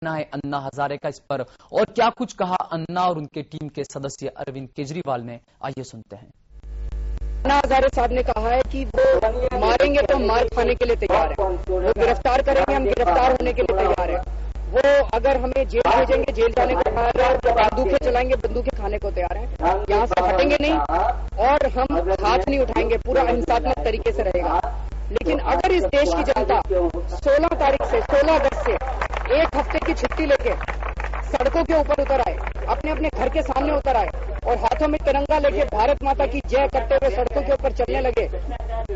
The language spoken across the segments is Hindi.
कहना है अन्ना हजारे का इस पर, और क्या कुछ कहा अन्ना और उनके टीम के सदस्य अरविंद केजरीवाल ने, आइए सुनते हैं। अन्ना हजारे साहब ने कहा है कि वो मारेंगे तो हम मार खाने के लिए तैयार हैं, वो गिरफ्तार करेंगे हम गिरफ्तार होने के लिए तैयार हैं, वो अगर हमें जेल भेजेंगे जेल जाने को तैयार है, बंदूकें चलाएंगे बंदूकें खाने को तैयार हैं, यहाँ से हटेंगे नहीं और हम हाथ नहीं उठाएंगे, पूरा अहिंसात्मक तरीके से रहेगा। लेकिन अगर इस देश की जनता 16 तारीख से 16 अगस्त से एक हफ्ते की छुट्टी लेके सड़कों के ऊपर उतर आए, अपने अपने घर के सामने उतर आए और हाथों में तिरंगा लेके भारत माता की जय करते हुए सड़कों के ऊपर चलने लगे,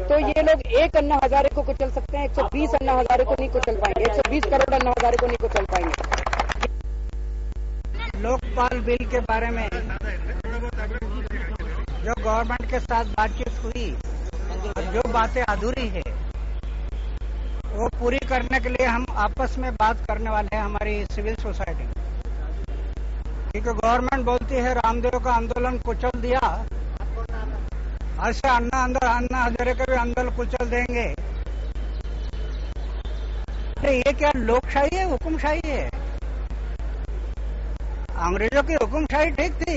तो ये लोग एक अन्ना हजारे को कुचल सकते हैं, 120 अन्ना हजारे को नहीं कुचल पाएंगे, 120 करोड़ अन्ना हजारे को नहीं कुचल पाएंगे। लोकपाल बिल के बारे में जो गवर्नमेंट के साथ बातचीत हुई, जो बातें अधूरी है वो पूरी करने के लिए हम आपस में बात करने वाले हैं हमारी सिविल सोसाइटी। क्योंकि गवर्नमेंट बोलती है रामदेव का आंदोलन कुचल दिया, ऐसे अन्ना हजारे का भी आंदोलन कुचल देंगे। अरे ये क्या लोकशाही है, हुकुमशाही है? अंग्रेजों की हुकुमशाही ठीक थी,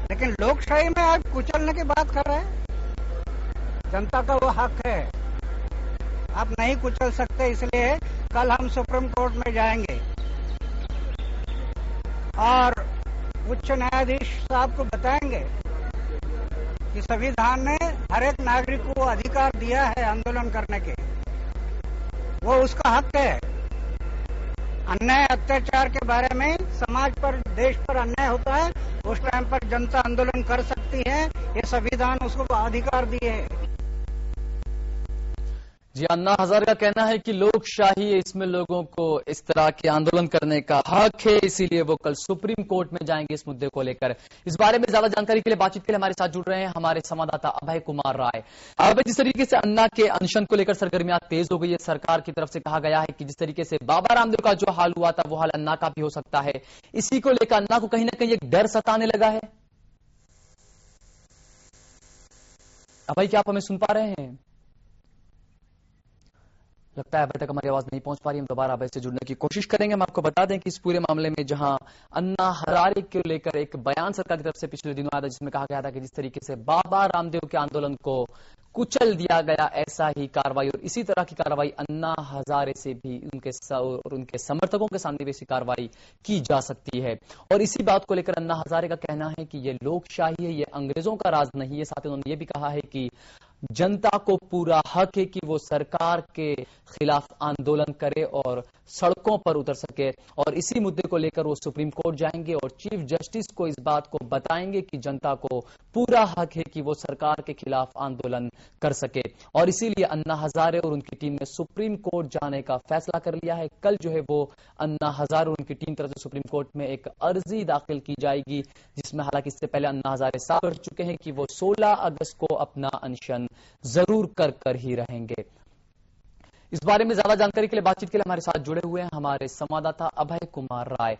लेकिन लोकशाही में आप कुचलने की बात कर रहे हैं। जनता का वो हक है, आप नहीं कुचल सकते, इसलिए कल हम सुप्रीम कोर्ट में जाएंगे और उच्च न्यायाधीश साहब को बताएंगे कि संविधान ने हर एक नागरिक को अधिकार दिया है आंदोलन करने के, वो उसका हक है। अन्याय अत्याचार के बारे में समाज पर देश पर अन्याय होता है, उस टाइम पर जनता आंदोलन कर सकती है, ये संविधान उसको अधिकार दिए है। जी, अन्ना हजारे का कहना है कि लोकशाही है, इसमें लोगों को इस तरह के आंदोलन करने का हक है, इसीलिए वो कल सुप्रीम कोर्ट में जाएंगे इस मुद्दे को लेकर। इस बारे में ज्यादा जानकारी के लिए बातचीत के लिए हमारे साथ जुड़ रहे हैं हमारे संवाददाता अभय कुमार राय। अब जिस तरीके से अन्ना के अनशन को लेकर सरगर्मियां तेज हो गई है, सरकार की तरफ से कहा गया है कि जिस तरीके से बाबा रामदेव का जो हाल हुआ था वो हाल अन्ना का भी हो सकता है, इसी को लेकर अन्ना को कहीं ना कहीं एक डर सताने लगा है। अभय, क्या आप हमें सुन पा रहे हैं? लगता है अभी तक हमारी आवाज नहीं पहुंच पा रही। हम दोबारा अभय से जुड़ने की कोशिश करेंगे। हम आपको बता दें कि इस पूरे मामले में जहां अन्ना हजारे को लेकर एक बयान सरकार की तरफ से पिछले दिनों आया था, जिसमें कहा गया था कि जिस तरीके से बाबा रामदेव के आंदोलन को कुचल दिया गया, ऐसा ही कार्रवाई और इसी तरह की कार्रवाई अन्ना हजारे से भी उनके समर्थकों के सामने भी ऐसी कार्रवाई की जा सकती है। और इसी बात को लेकर अन्ना हजारे का कहना है कि ये लोकशाही है, ये अंग्रेजों का राज नहीं है। साथ ही उन्होंने ये भी कहा है कि जनता को पूरा हक है कि वो सरकार के खिलाफ आंदोलन करे और सड़कों पर उतर सके, और इसी मुद्दे को लेकर वो सुप्रीम कोर्ट जाएंगे और चीफ जस्टिस को इस बात को बताएंगे कि जनता को पूरा हक है कि वो सरकार के खिलाफ आंदोलन कर सके। और इसीलिए अन्ना हजारे और उनकी टीम ने सुप्रीम कोर्ट जाने का फैसला कर लिया है। कल जो है वो अन्ना हजारे और उनकी टीम तरफ से सुप्रीम कोर्ट में एक अर्जी दाखिल की जाएगी, जिसमें हालांकि इससे पहले अन्ना हजारे साफ कर चुके हैं कि वो 16 अगस्त को अपना अनशन जरूर कर ही रहेंगे। इस बारे में ज्यादा जानकारी के लिए बातचीत के लिए हमारे साथ जुड़े हुए हैं हमारे संवाददाता अभय कुमार राय।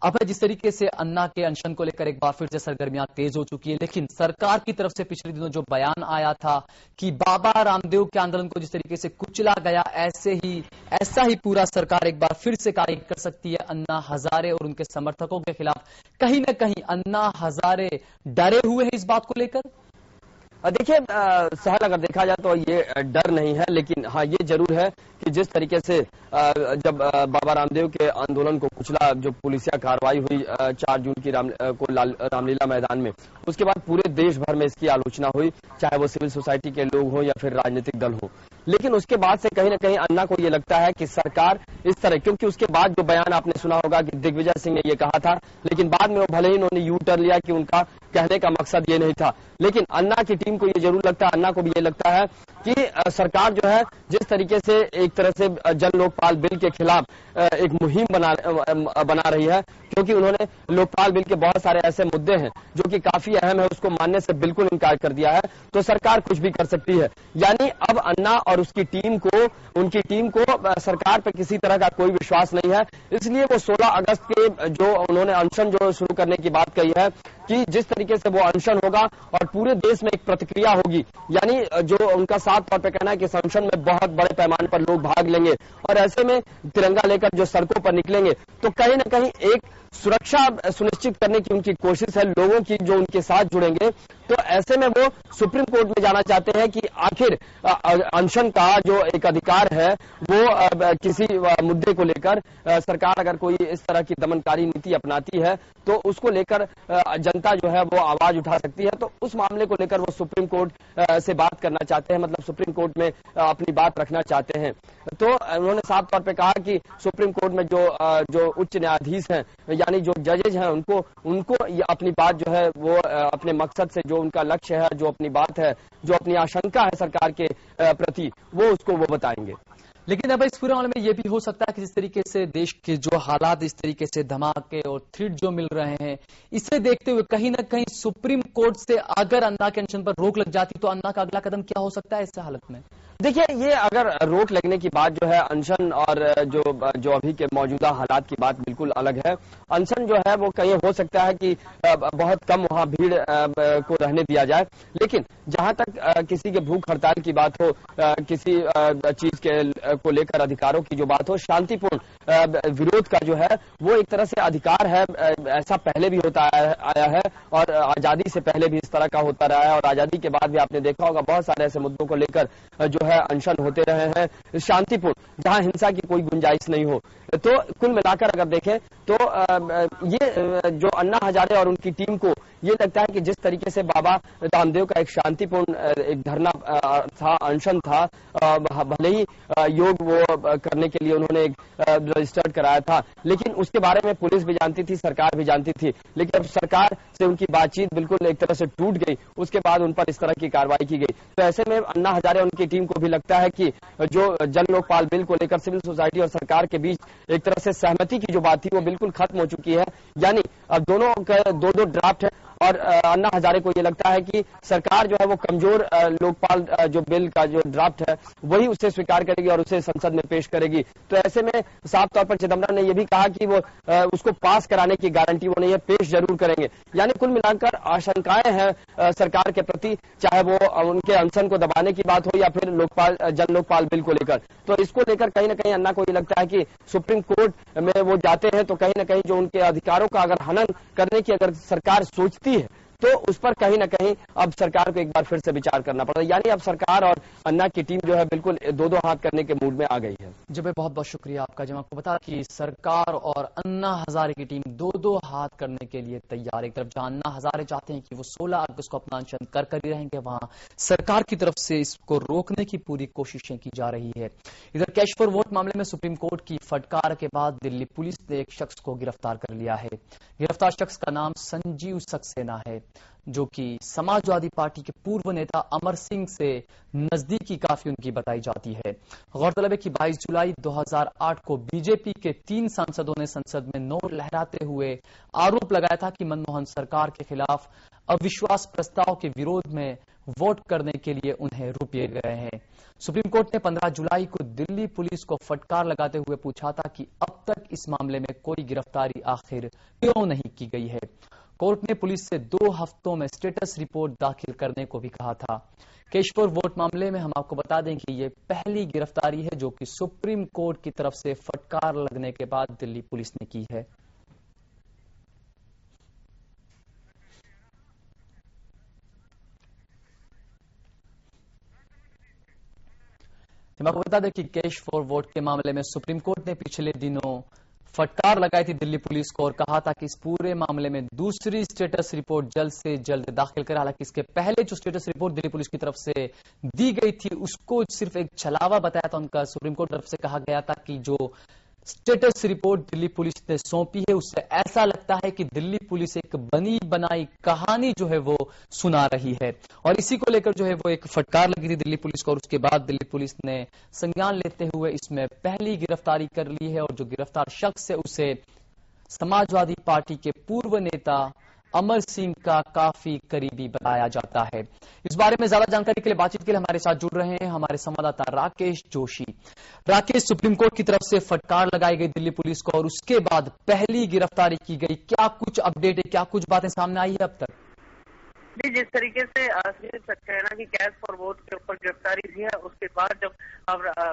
अभय, जिस तरीके से अन्ना के अनशन को लेकर एक बार फिर से सरगर्मियां तेज हो चुकी है, लेकिन सरकार की तरफ से पिछले दिनों जो बयान आया था कि बाबा रामदेव के आंदोलन को जिस तरीके से कुचला गया, ऐसा ही पूरा सरकार एक बार फिर से कार्य कर सकती है अन्ना हजारे और उनके समर्थकों के खिलाफ। कहीं ना कहीं अन्ना हजारे डरे हुए हैं इस बात को लेकर। देखिए सहल, अगर देखा जाए तो ये डर नहीं है, लेकिन हाँ ये जरूर है कि जिस तरीके से जब बाबा रामदेव के आंदोलन को कुचला, जो पुलिसिया कार्रवाई हुई 4 जून की रामलीला मैदान में, उसके बाद पूरे देश भर में इसकी आलोचना हुई, चाहे वो सिविल सोसाइटी के लोग हो या फिर राजनीतिक दल हो। लेकिन उसके बाद से कहीं ना कहीं अन्ना को ये लगता है कि सरकार इस तरह, क्योंकि उसके बाद जो बयान आपने सुना होगा कि दिग्विजय सिंह ने ये कहा था, लेकिन बाद में वो भले ही उन्होंने यू टर्न लिया कि उनका कहने का मकसद ये नहीं था, लेकिन अन्ना की टीम को ये जरूर लगता है, अन्ना को भी ये लगता है कि सरकार जो है जिस तरीके से एक तरह से जन लोकपाल बिल के खिलाफ एक मुहिम बना रही है, क्योंकि उन्होंने लोकपाल बिल के बहुत सारे ऐसे मुद्दे हैं जो कि काफी अहम है, उसको मानने से बिल्कुल इनकार कर दिया है, तो सरकार कुछ भी कर सकती है। यानी अब अन्ना और उनकी टीम को सरकार पर किसी तरह का कोई विश्वास नहीं है, इसलिए वो 16 अगस्त के जो उन्होंने अनशन जो शुरू करने की बात कही है कि जिस तरीके से वो अनशन होगा और पूरे देश में एक प्रतिक्रिया होगी, यानी जो उनका साफ तौर पर कहना है कि इस अनशन में बहुत बड़े पैमाने पर लोग भाग लेंगे और ऐसे में तिरंगा लेकर जो सड़कों पर निकलेंगे तो कहीं ना कहीं एक सुरक्षा सुनिश्चित करने की उनकी कोशिश है लोगों की जो उनके साथ जुड़ेंगे। तो ऐसे में वो सुप्रीम कोर्ट में जाना चाहते हैं कि आखिर अनशन का जो एक अधिकार है वो किसी मुद्दे को लेकर सरकार अगर कोई इस तरह की दमनकारी नीति अपनाती है तो उसको लेकर जनता जो है वो आवाज उठा सकती है। तो उस मामले को लेकर वो सुप्रीम कोर्ट से बात करना चाहते हैं, मतलब सुप्रीम कोर्ट में अपनी बात रखना चाहते हैं। तो उन्होंने साफ तौर पे कहा कि सुप्रीम कोर्ट में जो उच्च न्यायाधीश हैं यानी जो जजेज हैं उनको अपनी बात जो है वो अपने मकसद से जो उनका लक्ष्य है, जो अपनी बात है, जो अपनी आशंका है सरकार के प्रति वो बताएंगे। लेकिन अब इस पूरे मामले में यह भी हो सकता है कि जिस तरीके से देश के जो हालात इस तरीके से धमाके और थ्रेट जो मिल रहे हैं, इसे देखते हुए कहीं ना कहीं सुप्रीम कोर्ट से अगर अन्ना के अनशन पर रोक लग जाती तो अन्ना का अगला कदम क्या हो सकता है इस हालत में? देखिए, ये अगर रोक लगने की बात जो है अनशन और जो अभी के मौजूदा हालात की बात बिल्कुल अलग है। अनशन जो है वो कहीं हो सकता है कि बहुत कम वहां भीड़ को रहने दिया जाए, लेकिन जहां तक किसी के भूख हड़ताल की बात हो, किसी चीज को लेकर अधिकारों की जो बात हो, शांतिपूर्ण विरोध का जो है वो एक तरह से अधिकार है। ऐसा पहले भी होता आया है और आजादी से पहले भी इस तरह का होता रहा है और आजादी के बाद भी आपने देखा होगा बहुत सारे ऐसे मुद्दों को लेकर जो है अनशन होते रहे हैं शांतिपूर्ण, जहां हिंसा की कोई गुंजाइश नहीं हो। तो कुल मिलाकर अगर देखें तो ये जो अन्ना हजारे और उनकी टीम को ये लगता है कि जिस तरीके से बाबा रामदेव का एक शांतिपूर्ण एक धरना था, अनशन था, भले ही योग वो करने के लिए उन्होंने एक रजिस्टर्ड कराया था, लेकिन उसके बारे में पुलिस भी जानती थी, सरकार भी जानती थी, लेकिन अब सरकार से उनकी बातचीत बिल्कुल एक तरह से टूट गई, उसके बाद उन पर इस तरह की कार्रवाई की गई। तो ऐसे में अन्ना हजारे और उनकी टीम को भी लगता है कि जो जन लोकपाल बिल को लेकर सिविल सोसाइटी और सरकार के बीच एक तरह से सहमति की जो बात थी वो बिल्कुल खत्म हो चुकी है, यानी अब दोनों के दो ड्राफ्ट है और अन्ना हजारे को ये लगता है कि सरकार जो है वो कमजोर लोकपाल जो बिल का जो ड्राफ्ट है वही उसे स्वीकार करेगी और उसे संसद में पेश करेगी। तो ऐसे में साफ तौर पर चिदम्बरम ने यह भी कहा कि वो उसको पास कराने की गारंटी वो नहीं है, पेश जरूर करेंगे। यानी कुल मिलाकर आशंकाएं हैं सरकार के प्रति, चाहे वो उनके अनशन को दबाने की बात हो या फिर जन लोकपाल बिल को लेकर। तो इसको लेकर कहीं ना कहीं अन्ना को ये लगता है कि सुप्रीम कोर्ट में वो जाते हैं तो कहीं ना कहीं जो उनके अधिकारों का अगर हनन करने की अगर सरकार सोचती है तो उस पर कहीं ना कहीं अब सरकार को एक बार फिर से विचार करना पड़ा। यानी अब सरकार और अन्ना की टीम जो है बिल्कुल दो हाथ करने के मूड में आ गई है। जब बहुत बहुत शुक्रिया आपका। जब आपको बता कि सरकार और अन्ना हजारे की टीम दो हाथ करने के लिए तैयार। एक तरफ जहां अन्ना हजारे चाहते हैं कि वो 16 अगस्त को अपना अनशन कर ही रहेंगे, वहां सरकार की तरफ से इसको रोकने की पूरी कोशिशें की जा रही है। इधर कैश फॉर वोट मामले में सुप्रीम कोर्ट की फटकार के बाद दिल्ली पुलिस ने एक शख्स को गिरफ्तार कर लिया है। गिरफ्तार शख्स का नाम संजीव सक्सेना है, जो कि समाजवादी पार्टी के पूर्व नेता अमर सिंह से नजदीकी काफी उनकी बताई जाती है। गौरतलब है कि 22 जुलाई 2008 को बीजेपी के 3 सांसदों ने संसद में नोट लहराते हुए आरोप लगाया था कि मनमोहन सरकार के खिलाफ अविश्वास प्रस्ताव के विरोध में वोट करने के लिए उन्हें रुपये गए हैं। सुप्रीम कोर्ट ने 15 जुलाई को दिल्ली पुलिस को फटकार लगाते हुए पूछा था कि अब तक इस मामले में कोई गिरफ्तारी आखिर क्यों नहीं की गई है। कोर्ट ने पुलिस से 2 हफ्तों में स्टेटस रिपोर्ट दाखिल करने को भी कहा था। कैश फॉर वोट मामले में हम आपको बता दें कि ये पहली गिरफ्तारी है जो कि सुप्रीम कोर्ट की तरफ से फटकार लगने के बाद दिल्ली पुलिस ने की है। हम आपको बता दें कि कैश फॉर वोट के मामले में सुप्रीम कोर्ट ने पिछले दिनों फटकार लगाई थी दिल्ली पुलिस को और कहा था कि इस पूरे मामले में दूसरी स्टेटस रिपोर्ट जल्द से जल्द दाखिल करें। हालांकि इसके पहले जो स्टेटस रिपोर्ट दिल्ली पुलिस की तरफ से दी गई थी उसको सिर्फ एक छलावा बताया था उनका। सुप्रीम कोर्ट की तरफ से कहा गया था कि जो स्टेटस रिपोर्ट दिल्ली पुलिस ने सौंपी है उससे ऐसा लगता है कि दिल्ली पुलिस एक बनी बनाई कहानी जो है वो सुना रही है, और इसी को लेकर जो है वो एक फटकार लगी थी दिल्ली पुलिस को। और उसके बाद दिल्ली पुलिस ने संज्ञान लेते हुए इसमें पहली गिरफ्तारी कर ली है और जो गिरफ्तार शख्स है उसे समाजवादी पार्टी के पूर्व नेता अमर सिंह का काफी करीबी बताया जाता है। इस बारे में ज्यादा जानकारी के लिए बातचीत के लिए हमारे साथ जुड़ रहे हैं हमारे संवाददाता राकेश जोशी। राकेश, सुप्रीम कोर्ट की तरफ से फटकार लगाई गई दिल्ली पुलिस को और उसके बाद पहली गिरफ्तारी की गई, क्या कुछ अपडेट है, क्या कुछ बातें सामने आई है अब तक? जी, जिस तरीके से सक्सेना की कैश फॉर वोट के ऊपर गिरफ्तारी हुई है, उसके बाद जब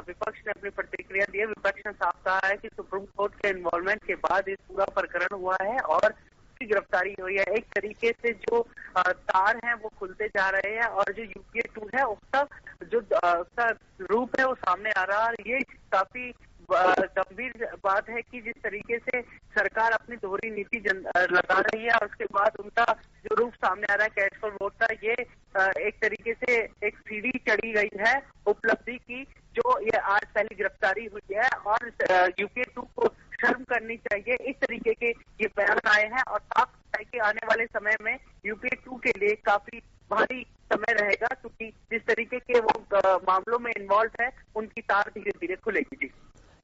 विपक्ष ने अपनी प्रतिक्रिया दी है, विपक्ष ने साफ कहा है कि सुप्रीम कोर्ट के इन्वॉल्वमेंट के बाद इस पूरा प्रकरण हुआ है और उसकी गिरफ्तारी हुई है। एक तरीके से जो तार हैं वो खुलते जा रहे हैं और जो यूपीए 2 है उसका जो उसका रूप है वो सामने आ रहा है। ये काफी गंभीर बात है कि जिस तरीके से सरकार अपनी दोहरी नीति लगा रही है और उसके बाद उनका जो रूप सामने आ रहा है कैश फॉर वोट का, ये एक तरीके से एक सीढ़ी चढ़ी गई है उपलब्धि की, जो ये आज पहली गिरफ्तारी हुई है और यूपीए 2 को शर्म करनी चाहिए। इस तरीके के ये बयान आए हैं और साफ है कि आने वाले समय में यूपीए 2 के लिए काफी भारी समय रहेगा, क्योंकि जिस तरीके के वो मामलों में इन्वॉल्व है उनकी तार धीरे धीरे खुलेगी।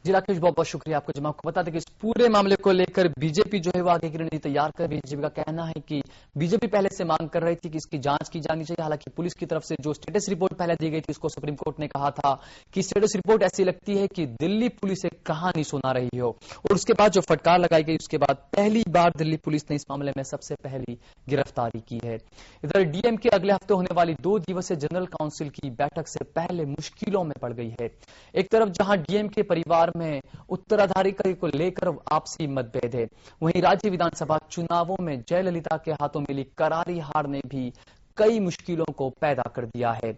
जी राकेश, बहुत बहुत शुक्रिया आपको। जब आपको बता दें कि इस पूरे मामले को लेकर बीजेपी जो है वो आगे की रणनीति तैयार कर, बीजेपी का कहना है कि बीजेपी पहले से मांग कर रही थी कि इसकी जांच की जानी चाहिए। हालांकि पुलिस की तरफ से जो स्टेटस रिपोर्ट पहले दी गई थी उसको सुप्रीम कोर्ट ने कहा था कि स्टेटस रिपोर्ट ऐसी लगती है कि दिल्ली पुलिस एक कहानी सुना रही हो, और उसके बाद जो फटकार लगाई गई उसके बाद पहली बार दिल्ली पुलिस ने इस मामले में सबसे पहली गिरफ्तारी की है। इधर डीएम के अगले हफ्ते होने वाली 2 दिवसीय जनरल काउंसिल की बैठक से पहले मुश्किलों में पड़ गई है। एक तरफ जहां डीएम के परिवार में उत्तराधिकारी को लेकर आपसी मतभेद है, वहीं राज्य विधानसभा चुनावों में जयललिता के हाथों मिली करारी हार ने भी कई मुश्किलों को पैदा कर दिया है।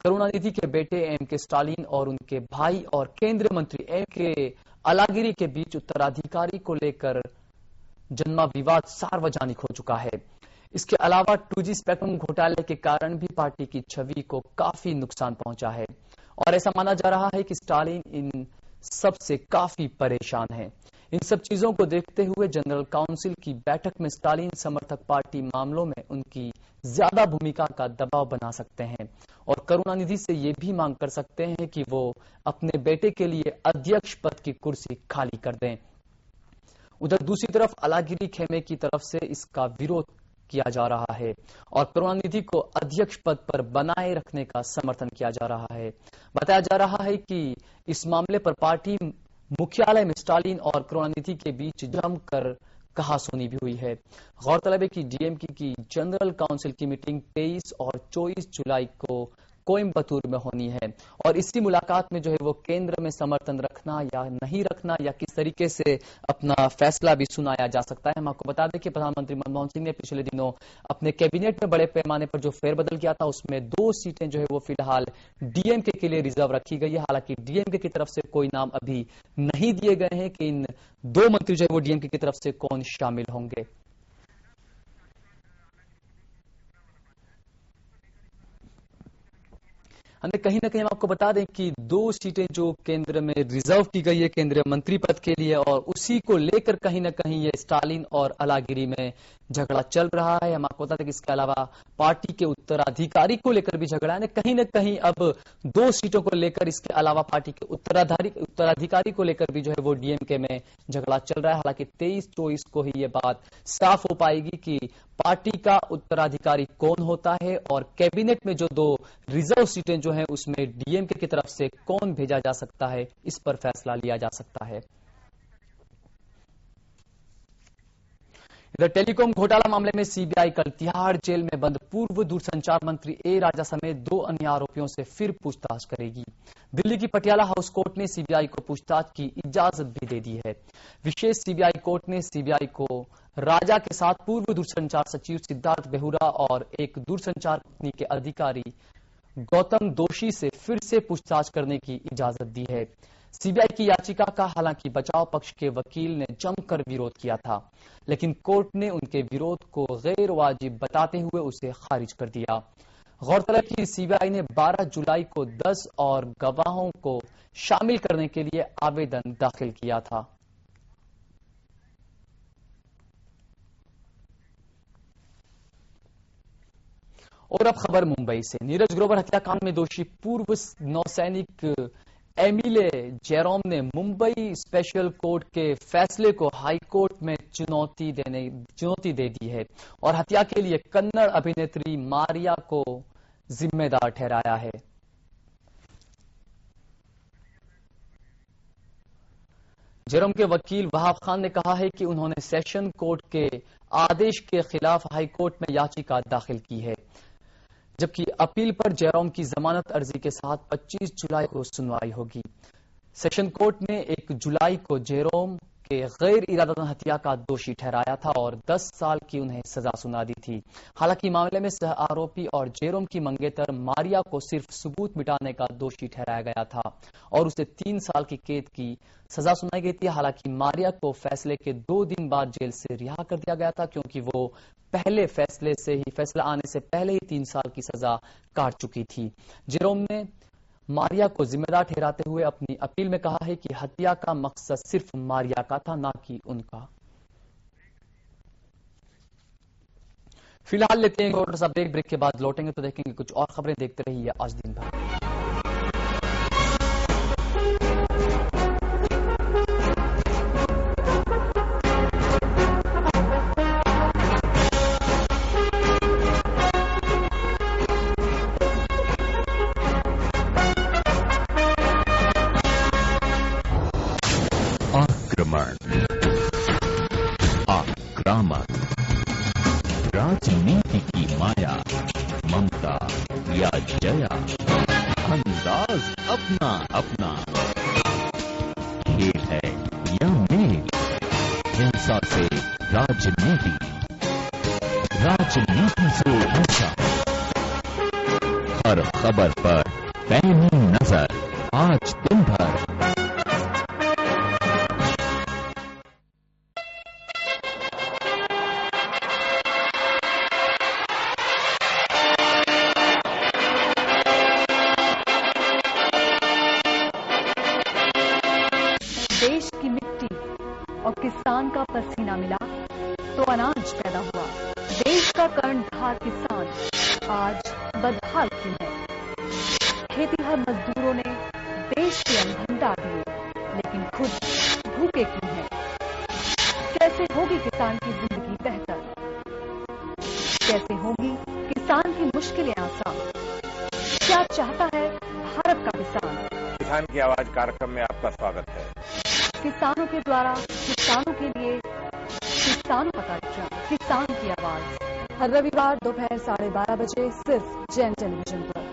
करुणानिधि के बेटे एम के स्टालिन और उनके भाई और केंद्रीय मंत्री एम के अलागिरी के बीच उत्तराधिकारी को लेकर जन्मा विवाद सार्वजनिक हो चुका है। इसके अलावा 2G स्पेक्ट्रम घोटाले के कारण भी पार्टी की छवि को काफी नुकसान पहुंचा है और ऐसा माना जा रहा है कि स्टालिन इन सबसे काफी परेशान है। इन सब चीजों को देखते हुए जनरल काउंसिल की बैठक में स्टालिन समर्थक पार्टी मामलों में उनकी ज्यादा भूमिका का दबाव बना सकते हैं और करुणानिधि से ये भी मांग कर सकते हैं कि वो अपने बेटे के लिए अध्यक्ष पद की कुर्सी खाली कर दें। उधर दूसरी तरफ अलागिरी खेमे की तरफ से इसका विरोध किया जा रहा है और करुणानिधि को अध्यक्ष पद पर बनाए रखने का समर्थन किया जा रहा है। बताया जा रहा है कि इस मामले पर पार्टी मुख्यालय में स्टालिन और करुणानिधि के बीच जमकर कहासुनी भी हुई है। गौरतलब है कि डीएमके की जनरल काउंसिल की मीटिंग 23 और 24 जुलाई को कोयम्बतूर में होनी है और इसी मुलाकात में जो है वो केंद्र में समर्थन रखना या नहीं रखना या किस तरीके से अपना फैसला भी सुनाया जा सकता है। हम आपको बता दें कि प्रधानमंत्री मनमोहन सिंह ने पिछले दिनों अपने कैबिनेट में बड़े पैमाने पर जो फेरबदल किया था उसमें 2 सीटें जो है वो फिलहाल डीएमके के लिए रिजर्व रखी गई है। हालांकि डीएमके की तरफ से कोई नाम अभी नहीं दिए गए हैं कि इन 2 मंत्री जो है वो डीएमके की तरफ से कौन शामिल होंगे। हमें कहीं ना कहीं हम आपको बता दें कि 2 सीटें जो केंद्र में रिजर्व की गई है केंद्रीय मंत्री पद के लिए और उसी को लेकर कहीं ना कहीं ये स्टालिन और अलागिरी में झगड़ा चल रहा है। हम आपको बता दें कि इसके अलावा पार्टी के उत्तराधिकारी को लेकर भी झगड़ा है। कहीं ना कहीं अब 2 सीटों को लेकर इसके अलावा पार्टी के उत्तराधिकारी को लेकर भी जो है वो डीएमके में झगड़ा चल रहा है। हालांकि 23-24 को ही ये बात साफ हो पाएगी कि पार्टी का उत्तराधिकारी कौन होता है और कैबिनेट में जो 2 रिजर्व सीटें जो हैं उसमें डीएमके की तरफ से कौन भेजा जा सकता है, इस पर फैसला लिया जा सकता है। इधर टेलीकॉम घोटाला मामले में सीबीआई कल तिहाड़ जेल में बंद पूर्व दूरसंचार मंत्री ए राजा समेत 2 अन्य आरोपियों से फिर पूछताछ करेगी। दिल्ली की पटियाला हाउस कोर्ट ने सीबीआई को पूछताछ की इजाजत भी दे दी है। विशेष सीबीआई कोर्ट ने सीबीआई को राजा के साथ पूर्व दूरसंचार सचिव सिद्धार्थ बेहुरा और एक दूरसंचार कंपनी के अधिकारी गौतम दोषी से फिर से पूछताछ करने की इजाजत दी है। सीबीआई की याचिका का हालांकि बचाव पक्ष के वकील ने जमकर विरोध किया था, लेकिन कोर्ट ने उनके विरोध को गैर वाजिब बताते हुए उसे खारिज कर दिया। गौरतलब कि सीबीआई ने 12 जुलाई को 10 और गवाहों को शामिल करने के लिए आवेदन दाखिल किया था। और अब खबर मुंबई से। नीरज ग्रोवर हत्याकांड में दोषी पूर्व नौसैनिक एमिले जेरोम ने मुंबई स्पेशल कोर्ट के फैसले को हाई कोर्ट में चुनौती दे दी है और हत्या के लिए कन्नड़ अभिनेत्री मारिया को जिम्मेदार ठहराया है। जेरोम के वकील वहाब खान ने कहा है कि उन्होंने सेशन कोर्ट के आदेश के खिलाफ हाई कोर्ट में याचिका दाखिल की है, जबकि अपील पर जेरोम की जमानत अर्जी के साथ 25 जुलाई को सुनवाई होगी। सेशन कोर्ट ने 1 जुलाई को जेरोम के गैर इरादतन हत्या का दोषी ठहराया था और 10 साल की उन्हें सजा सुना दी थी। हालांकि मामले में सह आरोपी और जेरोम की मंगेतर मारिया को सिर्फ सबूत मिटाने का दोषी ठहराया गया था और उसे 3 साल की कैद की सजा सुनाई गई थी। हालांकि मारिया को फैसले के 2 दिन बाद जेल से रिहा कर दिया गया था, क्योंकि वो पहले फैसला आने से पहले ही 3 साल की सजा काट चुकी थी। जेरोम ने मारिया को जिम्मेदार ठहराते हुए अपनी अपील में कहा है कि हत्या का मकसद सिर्फ मारिया का था, ना कि उनका। फिलहाल लेते हैं छोटा सा ब्रेक के बाद लौटेंगे तो देखेंगे कुछ और खबरें। देखते रहिए आज दिन भर। आक्रामक, राजनीति की माया, ममता या जया, अंदाज अपना अपना, खेल है या मेल, हिंसा से राजनीति, राजनीति से हिंसा। हर खबर पर पैनी नजर आज दिन भर। देश की मिट्टी और किसान का पसीना मिला तो अनाज पैदा हुआ। देश का कर्णधार किसान आज बदहाल क्यों है? खेतीहर मजदूरों ने देश के अन्न भंडार दिए, लेकिन खुद भूखे क्यों हैं? कैसे होगी किसान की जिंदगी बेहतर? कैसे होगी किसान की मुश्किलें आसान? क्या चाहता है भारत का किसान? किसान की आवाज कार्यक्रम में आपका स्वागत है। किसानों के द्वारा किसानों के लिए, किसानों का कार्यक्रम किसान की आवाज, हर रविवार दोपहर 12:30 बजे सिर्फ जैन टेलीविजन पर।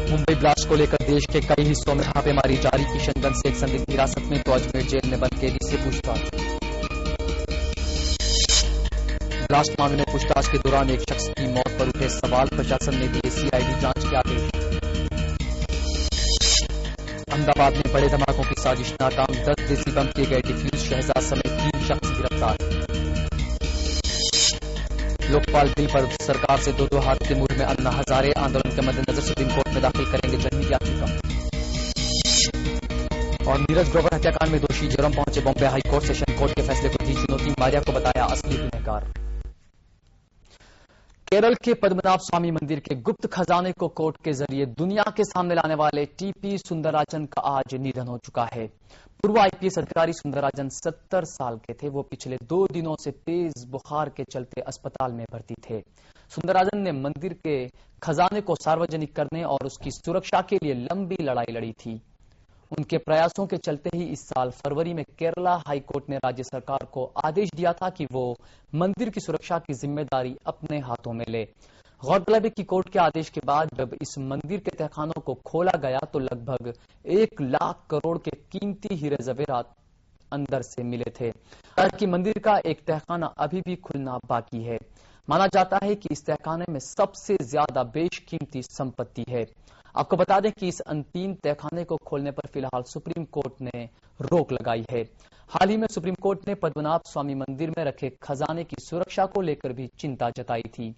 मुंबई ब्लास्ट को लेकर देश के कई हिस्सों में छापेमारी जारी। किशनगंज से एक संदिग्ध हिरासत में तो अजमेर जेल में बंद कैदी से पूछताछ। ब्लास्ट मामले में पूछताछ के दौरान एक शख्स की मौत पर उठे सवाल, प्रशासन ने दिए सीआईडी जांच के आदेश। अहमदाबाद में बड़े धमाकों की साजिश नाकाम, 10 देसी बम किए गए डिफ्यूज, शहजाद समेत 3 शख्स गिरफ्तार। लोकपाल बिल पर सरकार से 2-2 हाथ के मुंह में अन्ना हजारे, आंदोलन के मद्देनजर सुप्रीम कोर्ट में दाखिल करेंगे जनहित याचिका। और नीरज ग्रोवर हत्याकांड में दोषी जेरोम पहुंचे Bombay high court, session court के फैसले को दी चुनौती, मारिया को बताया असली गुनहगार। केरल के पद्मनाभ स्वामी मंदिर के गुप्त खजाने को कोर्ट के जरिए दुनिया के सामने लाने वाले टीपी सुंदरराजन का आज निधन हो चुका है। पूर्व आईपीएस अधिकारी सुंदरराजन 70 साल के थे। वो पिछले 2 दिनों से तेज बुखार के चलते अस्पताल में भर्ती थे। सुंदरराजन ने मंदिर के खजाने को सार्वजनिक करने और उसकी सुरक्षा के लिए लंबी लड़ाई लड़ी थी। उनके प्रयासों के चलते ही इस साल फरवरी में केरला हाई कोर्ट ने राज्य सरकार को आदेश दिया था कि वो मंदिर की सुरक्षा की जिम्मेदारी अपने हाथों में ले। गौरतलब है कि कोर्ट के आदेश के बाद जब इस मंदिर के तहखानों को खोला गया तो लगभग 1 लाख करोड़ के कीमती हीरे जवेरात अंदर से मिले थे। हालांकि मंदिर का एक तहखाना अभी भी खुलना बाकी है। माना जाता है कि इस तहखाने में सबसे ज्यादा बेशकीमती संपत्ति है। आपको बता दें कि इस अंतिम तहखाने को खोलने पर फिलहाल सुप्रीम कोर्ट ने रोक लगाई है। हाल ही में सुप्रीम कोर्ट ने पद्मनाभ स्वामी मंदिर में रखे खजाने की सुरक्षा को लेकर भी चिंता जताई थी।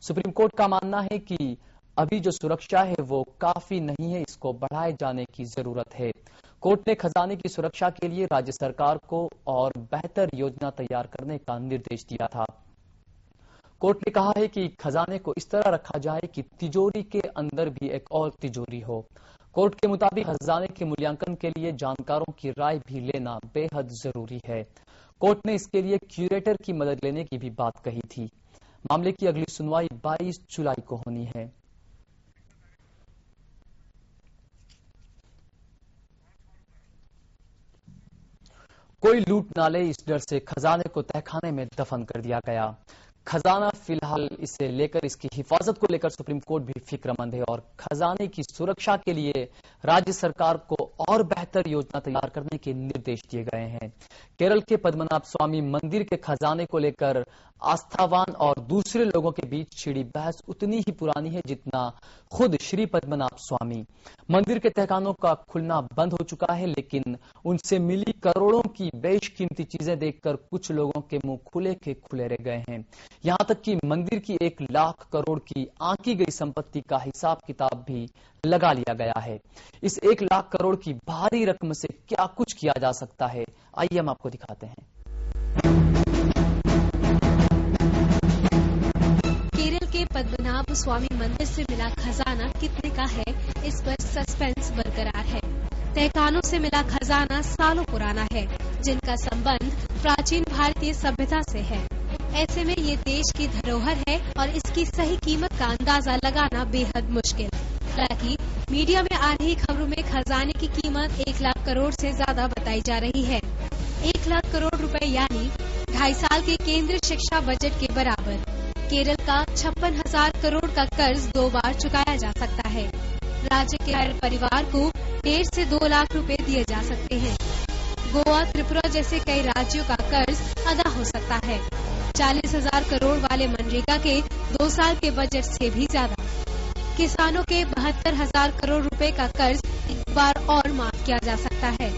सुप्रीम कोर्ट का मानना है कि अभी जो सुरक्षा है वो काफी नहीं है, इसको बढ़ाए जाने की जरूरत है। कोर्ट ने खजाने की सुरक्षा के लिए राज्य सरकार को और बेहतर योजना तैयार करने का निर्देश दिया था। कोर्ट ने कहा है कि खजाने को इस तरह रखा जाए कि तिजोरी के अंदर भी एक और तिजोरी हो। कोर्ट के मुताबिक खजाने के मूल्यांकन के लिए जानकारों की राय भी लेना बेहद जरूरी है। कोर्ट ने इसके लिए क्यूरेटर की मदद लेने की भी बात कही थी। मामले की अगली सुनवाई 22 जुलाई को होनी है। कोई लूट ना ले, इस डर से खजाने को तहखाने में दफन कर दिया गया। खजाना फिलहाल इसे लेकर, इसकी हिफाजत को लेकर सुप्रीम कोर्ट भी फिक्रमंद है और खजाने की सुरक्षा के लिए राज्य सरकार को और बेहतर योजना तैयार करने के निर्देश दिए गए हैं। केरल के पद्मनाभ स्वामी मंदिर के खजाने को लेकर आस्थावान और दूसरे लोगों के बीच छिड़ी बहस उतनी ही पुरानी है जितना खुद श्री पद्मनाभ स्वामी। मंदिर के तहखानों का खुलना बंद हो चुका है, लेकिन उनसे मिली करोड़ों की बेशकीमती चीजें देखकर कुछ लोगों के मुंह खुले के खुले रह गए हैं। यहां तक कि मंदिर की 1 लाख करोड़ की आंकी गई संपत्ति का हिसाब किताब भी लगा लिया गया है। इस 1 लाख करोड़ की भारी रकम से क्या कुछ किया जा सकता है, आइए हम आपको दिखाते हैं। केरल के पद्मनाभ स्वामी मंदिर से मिला खजाना कितने का है, इस पर सस्पेंस बरकरार है। तहखानों से मिला खजाना सालों पुराना है, जिनका संबंध प्राचीन भारतीय सभ्यता से है। ऐसे में ये देश की धरोहर है और इसकी सही कीमत का अंदाजा लगाना बेहद मुश्किल। हालांकि मीडिया में आ रही खबरों में खजाने की कीमत 1 लाख करोड़ से ज्यादा बताई जा रही है। 1 लाख करोड़ रुपए यानी 2.5 साल के केंद्रीय शिक्षा बजट के बराबर। केरल का 56,000 करोड़ का कर्ज 2 बार चुकाया जा सकता है। राज्य के हर परिवार को 1.5 से 2 लाख रुपए दिए जा सकते हैं। गोवा, त्रिपुरा जैसे कई राज्यों का कर्ज अदा हो सकता है। 40,000 करोड़ वाले मनरेगा के 2 साल के बजट से भी ज्यादा। किसानों के 72,000 करोड़ रुपए का कर्ज एक बार और माफ किया जा सकता है।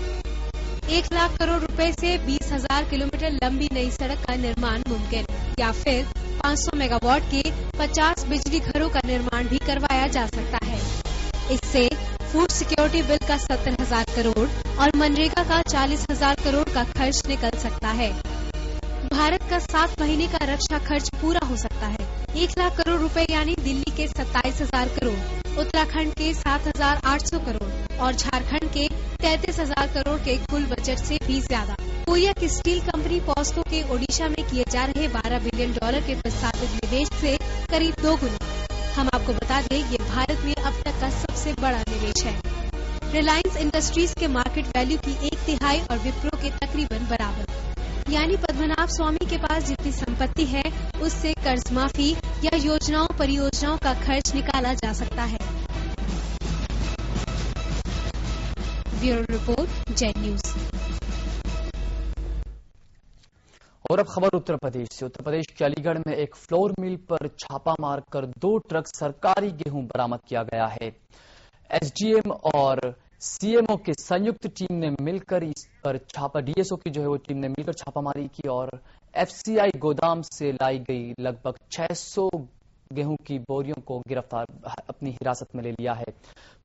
1 लाख करोड़ रुपए से 20,000 किलोमीटर लंबी नई सड़क का निर्माण मुमकिन, या फिर 500 मेगावाट के 50 बिजली घरों का निर्माण भी करवाया जा सकता है। इससे फूड सिक्योरिटी बिल का 70,000 करोड़ और मनरेगा का 40,000 करोड़ का खर्च निकल सकता है। भारत का 7 महीने का रक्षा खर्च पूरा हो सकता है। 1 लाख करोड़ रुपए यानी दिल्ली के 27,000 करोड़, उत्तराखंड के 7,800 करोड़ और झारखंड के 33,000 करोड़ के कुल बजट से भी ज्यादा। कोरिया की स्टील कंपनी पॉस्को के ओडिशा में किए जा रहे $12 बिलियन के प्रस्तावित निवेश से करीब 2 गुना। हम आपको बता दें, ये भारत में अब तक का सबसे बड़ा निवेश है। रिलायंस इंडस्ट्रीज के मार्केट वैल्यू की 1/3 और विप्रो के तकरीबन बराबर। यानी पद्मनाभ स्वामी के पास जितनी संपत्ति है उससे कर्ज माफी या योजनाओं परियोजनाओं का खर्च निकाला जा सकता है। Bureau report, Z news. और अब खबर उत्तर प्रदेश से। उत्तर प्रदेश के अलीगढ़ में एक फ्लोर मिल पर छापा मारकर 2 ट्रक सरकारी गेहूं बरामद किया गया है। एसडीएम और सीएमओ की संयुक्त टीम ने मिलकर इस पर छापा, डीएसओ की जो है वो टीम ने मिलकर छापामारी की और एफसीआई गोदाम से लाई गई लगभग 600 गेहूं की बोरियों को गिरफ्तार अपनी हिरासत में ले लिया है।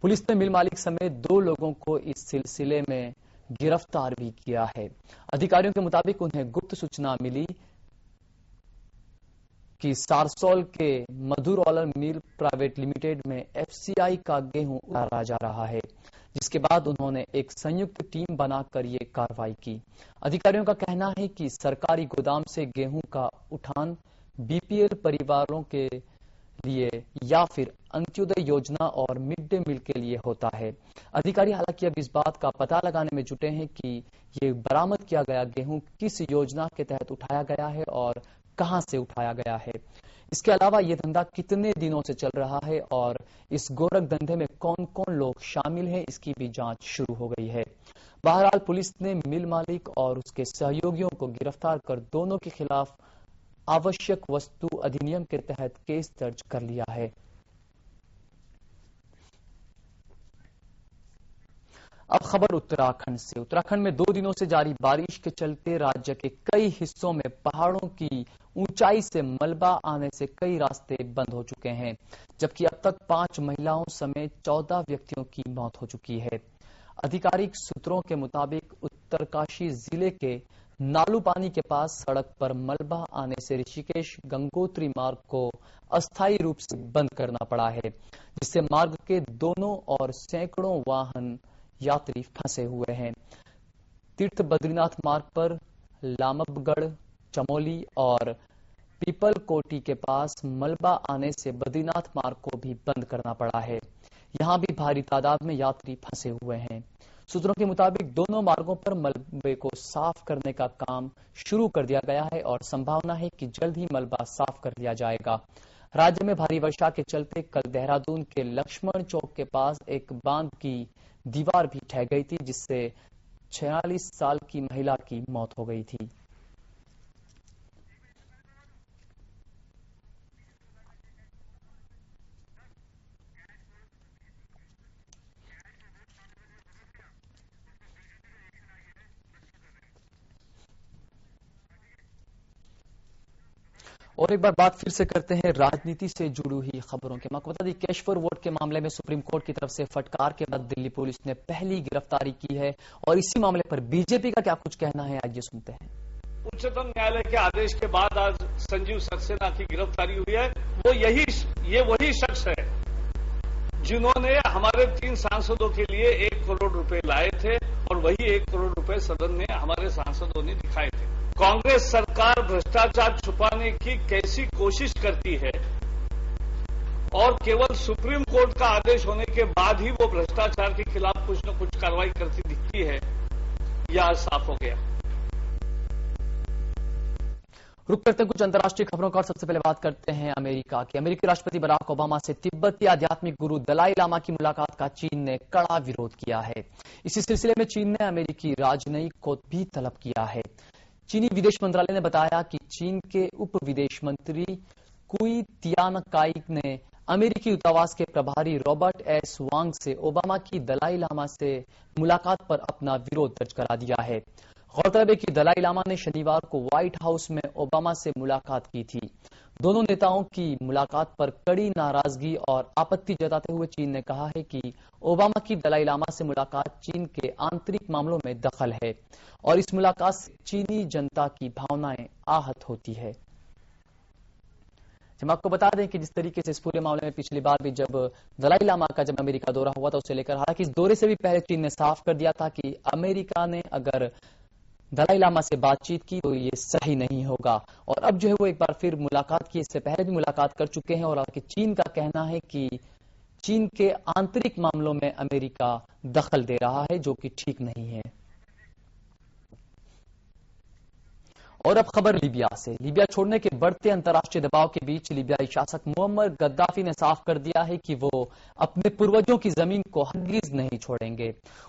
पुलिस ने मिल मालिक समेत 2 लोगों को इस सिलसिले में गिरफ्तार भी किया है। अधिकारियों के मुताबिक उन्हें गुप्त सूचना मिली कि सारसौल के मधुरौलर मिल प्राइवेट लिमिटेड में एफसीआई का गेहूं उतारा जा रहा है, जिसके बाद उन्होंने एक संयुक्त टीम बनाकर ये कार्रवाई की। अधिकारियों का कहना है कि सरकारी गोदाम से गेहूं का उठान बीपीएल परिवारों के लिए या फिर अंत्योदय योजना और मिड डे मील के लिए होता है। अधिकारी हालांकि अब इस बात का पता लगाने में जुटे हैं कि ये बरामद किया गया गेहूं किस योजना के तहत उठाया गया है और कहां से उठाया गया है। इसके अलावा ये धंधा कितने दिनों से चल रहा है और इस गोरख धंधे में कौन कौन लोग शामिल हैं, इसकी भी जांच शुरू हो गई है। बहरहाल पुलिस ने मिल मालिक और उसके सहयोगियों को गिरफ्तार कर दोनों के खिलाफ आवश्यक वस्तु अधिनियम के तहत केस दर्ज कर लिया है। अब खबर उत्तराखंड से। उत्तराखंड में 2 दिनों से जारी बारिश के चलते राज्य के कई हिस्सों में पहाड़ों की ऊंचाई से मलबा आने से कई रास्ते बंद हो चुके हैं, जबकि अब तक 5 महिलाओं समेत 14 व्यक्तियों की मौत हो चुकी है। आधिकारिक सूत्रों के मुताबिक उत्तरकाशी जिले के नालू पानी के पास सड़क पर मलबा आने से ऋषिकेश गंगोत्री मार्ग को अस्थायी रूप से बंद करना पड़ा है, जिससे मार्ग के दोनों ओर सैकड़ों वाहन यात्री फंसे हुए हैं। तीर्थ बद्रीनाथ मार्ग पर लामबगढ़, चमोली और पीपल कोटी के पास मलबा आने से बद्रीनाथ मार्ग को भी बंद करना पड़ा है। यहां भी भारी तादाद में यात्री फंसे हुए हैं। सूत्रों के मुताबिक दोनों मार्गों पर मलबे को साफ करने का काम शुरू कर दिया गया है और संभावना है कि जल्द ही मलबा साफ कर लिया जाएगा। राज्य में भारी वर्षा के चलते कल देहरादून के लक्ष्मण चौक के पास एक बांध की दीवार भी ढह गई थी, जिससे 46 साल की महिला की मौत हो गई थी। और एक बार बात फिर से करते हैं राजनीति से जुड़ी हुई खबरों के। आपको बता दें, केशवर वोट के मामले में सुप्रीम कोर्ट की तरफ से फटकार के बाद दिल्ली पुलिस ने पहली गिरफ्तारी की है और इसी मामले पर बीजेपी का क्या कुछ कहना है, आइए सुनते हैं। उच्चतम न्यायालय के आदेश के बाद आज संजीव सक्सेना की गिरफ्तारी हुई है। ये वही शख्स है जिन्होंने हमारे 3 सांसदों के लिए 1 करोड़ रुपए लाए थे और वही 1 करोड़ रुपए सदन में हमारे सांसदों ने दिखाए थे। कांग्रेस सरकार भ्रष्टाचार छुपाने की कैसी कोशिश करती है और केवल सुप्रीम कोर्ट का आदेश होने के बाद ही वो भ्रष्टाचार के खिलाफ कुछ न कुछ कार्रवाई करती दिखती है, यह साफ हो गया। रुक करते कुछ अंतर्राष्ट्रीय खबरों का और सबसे पहले बात करते हैं अमेरिका की। अमेरिकी राष्ट्रपति बराक ओबामा से तिब्बती आध्यात्मिक गुरु दलाई लामा की मुलाकात का चीन ने कड़ा विरोध किया है। इसी सिलसिले में चीन ने अमेरिकी राजनयिक को भी तलब किया है। चीनी विदेश मंत्रालय ने बताया कि चीन के उप विदेश मंत्री कुई तियानकाई ने अमेरिकी दूतावास के प्रभारी रॉबर्ट एस वांग से ओबामा की दलाई लामा से मुलाकात पर अपना विरोध दर्ज करा दिया है। गौरतलब है कि दलाई लामा ने शनिवार को व्हाइट हाउस में ओबामा से मुलाकात की थी। दोनों नेताओं की मुलाकात पर कड़ी नाराजगी और आपत्ति जताते हुए चीन ने कहा है कि ओबामा की दलाई लामा से मुलाकात चीन के आंतरिक मामलों में दखल है और इस मुलाकात से चीनी जनता की भावनाएं आहत होती है। हम आपको बता दें कि जिस तरीके से इस पूरे मामले में पिछली बार भी जब दलाई लामा का जब अमेरिका दौरा हुआ था उसे लेकर, हालांकि इस दौरे से भी पहले चीन ने साफ कर दिया था कि अमेरिका ने अगर दलाई लामा से बातचीत की तो ये सही नहीं होगा और अब जो है वो एक बार फिर मुलाकात की। इससे पहले भी मुलाकात कर चुके हैं और हालांकि चीन का कहना है कि चीन के आंतरिक मामलों में अमेरिका दखल दे रहा है, जो कि ठीक नहीं है। और अब खबर लीबिया से। लीबिया छोड़ने के बढ़ते अंतर्राष्ट्रीय दबाव के बीच लीबियाई शासक मुअम्मर गद्दाफी ने साफ कर दिया है कि वो अपने पूर्वजों की जमीन को हरगिज नहीं छोड़ेंगे।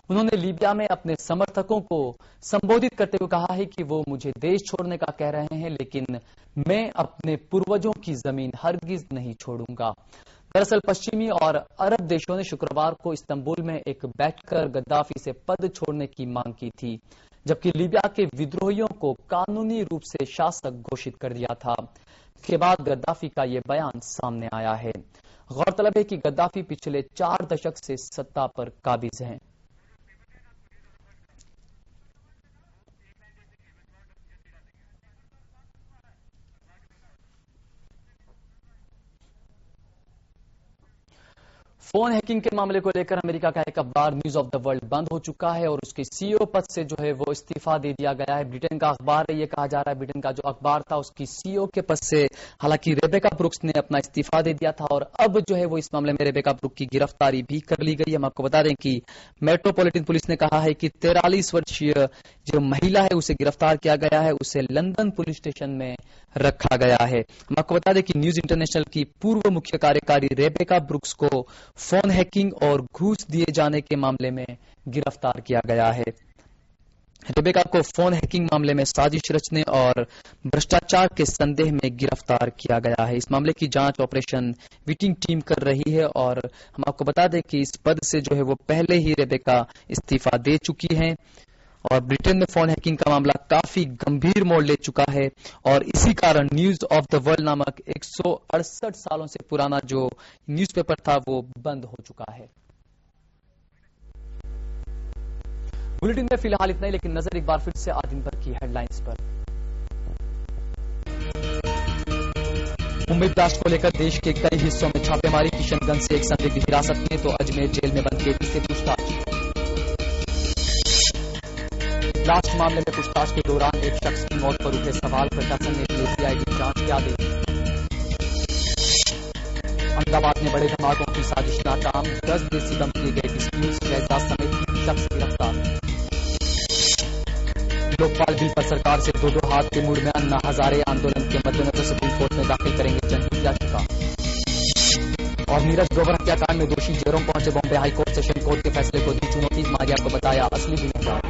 उन्होंने लीबिया में अपने समर्थकों को संबोधित करते हुए कहा है कि वो मुझे देश छोड़ने का कह रहे हैं, लेकिन मैं अपने पूर्वजों की जमीन हरगिज नहीं छोड़ूंगा। दरअसल पश्चिमी और अरब देशों ने शुक्रवार को इस्तांबुल में एक बैठकर गद्दाफी से पद छोड़ने की मांग की थी, जबकि लीबिया के विद्रोहियों को कानूनी रूप से शासक घोषित कर दिया था। इसके बाद गद्दाफी का यह बयान सामने आया है। गौरतलब है कि गद्दाफी पिछले 4 दशक से सत्ता पर काबिज हैं। फोन हैकिंग के मामले को लेकर अमेरिका का एक अखबार न्यूज ऑफ द वर्ल्ड बंद हो चुका है और उसके सीईओ पद से जो है वो इस्तीफा दे दिया गया है। ब्रिटेन का अखबार है, ये कहा जा रहा है ब्रिटेन का जो अखबार था उसकी सीईओ के पद से हालांकि रेबेका ब्रुक्स ने अपना इस्तीफा दे दिया था और अब जो है वो इस मामले में रेबेका ब्रुक्स की गिरफ्तारी भी कर ली गई। हम आपको बता दें कि मेट्रोपॉलिटन पुलिस ने कहा है कि 43 वर्षीय जो महिला है उसे गिरफ्तार किया गया है, उसे लंदन पुलिस स्टेशन में रखा गया है। हम आपको बता दें कि न्यूज इंटरनेशनल की पूर्व मुख्य कार्यकारी रेबेका ब्रुक्स को फोन हैकिंग और घूस दिए जाने के मामले में गिरफ्तार किया गया है। रेबेका को फोन हैकिंग मामले में साजिश रचने और भ्रष्टाचार के संदेह में गिरफ्तार किया गया है। इस मामले की जांच ऑपरेशन विटिंग टीम कर रही है और हम आपको बता दें कि इस पद से जो है वो पहले ही रेबेका इस्तीफा दे चुकी हैं और ब्रिटेन में फोन हैकिंग का मामला काफी गंभीर मोड़ ले चुका है और इसी कारण न्यूज ऑफ द वर्ल्ड नामक 168 सालों से पुराना जो न्यूज़पेपर था वो बंद हो चुका है। बुलेटिन में फिलहाल इतना ही, लेकिन नजर एक बार फिर से आज दिन भर की हेडलाइंस पर। मुंबई ब्लास्ट को लेकर देश के कई हिस्सों में छापेमारी, किशनगंज से एक संदिग्ध हिरासत में तो अजमेर जेल में बंद केदी से पूछताछ। ब्लास्ट मामले में पूछताछ के दौरान एक शख्स की मौत पर उठे सवाल, प्रशासन ने दिए सीआईडी जांच के आदेश। अहमदाबाद में बड़े धमाकों की साजिश नाकाम, 10 देसी बम किए गए डिस्प्यूट, शहजाद समेत 3 शख्स गिरफ्तार। लोकपाल बिल पर सरकार से दो हाथ के मूड में अन्ना हजारे आंदोलन के मद्देनजर सुप्रीम कोर्ट में दाखिल करेंगे जनहित याचिका। और नीरज ग्रोवर हत्याकांड में दोषी जेरों पहुंचे बॉम्बे हाईकोर्ट, सेशन कोर्ट के फैसले को दी चुनौती, मारिया को बताया असली गुनहगार।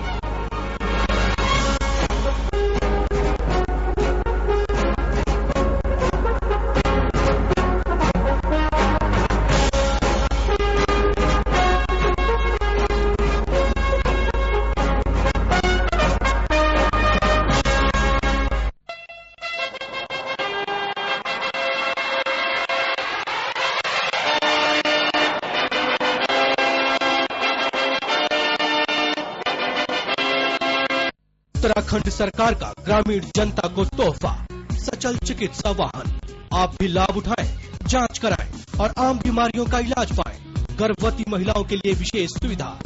उत्तराखंड सरकार का ग्रामीण जनता को तोहफा, सचल चिकित्सा वाहन। आप भी लाभ उठाएं, जांच कराएं और आम बीमारियों का इलाज पाएं। गर्भवती महिलाओं के लिए विशेष सुविधा,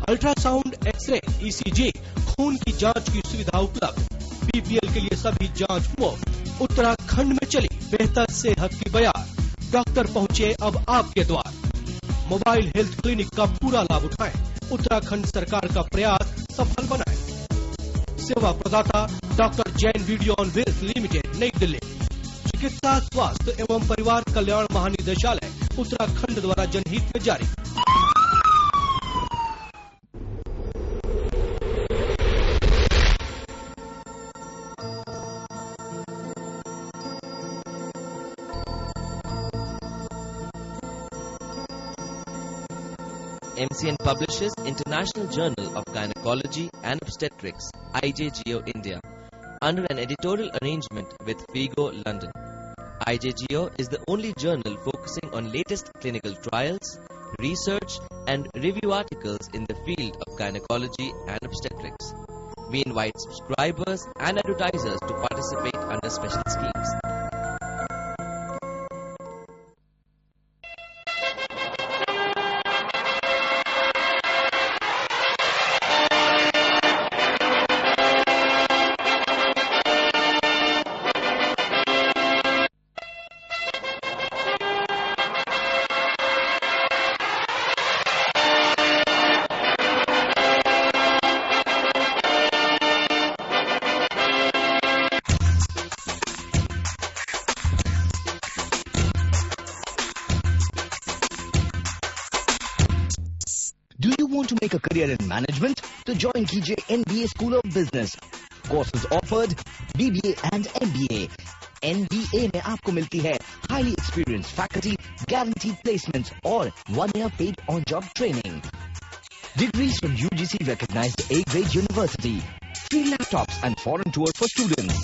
अल्ट्रासाउंड, एक्सरे, ईसीजी, खून की जांच की सुविधा उपलब्ध। बीपीएल के लिए सभी जांच मुफ्त। उत्तराखंड में चली बेहतर सेहत की बयार, डॉक्टर पहुंचे अब आपके द्वार। मोबाइल हेल्थ क्लिनिक का पूरा लाभ उठाएं, उत्तराखंड सरकार का प्रयास सफल बनाएं। सेवा प्रदाता doctor Jain video on wheels limited, नई दिल्ली। चिकित्सा, स्वास्थ्य एवं परिवार कल्याण महानिदेशालय उत्तराखंड द्वारा जनहित में जारी। MCN publishes International Journal of Gynecology and Obstetrics, IJGO India, under an editorial arrangement with Figo London. IJGO is the only journal focusing on latest clinical trials, research and review articles in the field of gynecology and obstetrics. We invite subscribers and advertisers to participate under special schemes. Do you want to make a career in management? To join KJ NBA School of Business. Courses offered BBA and MBA. NBA में आपको मिलती है highly experienced faculty, guaranteed placements और 1 year paid on-job training. Degrees from UGC recognized A-grade university. Free laptops and foreign tour for students.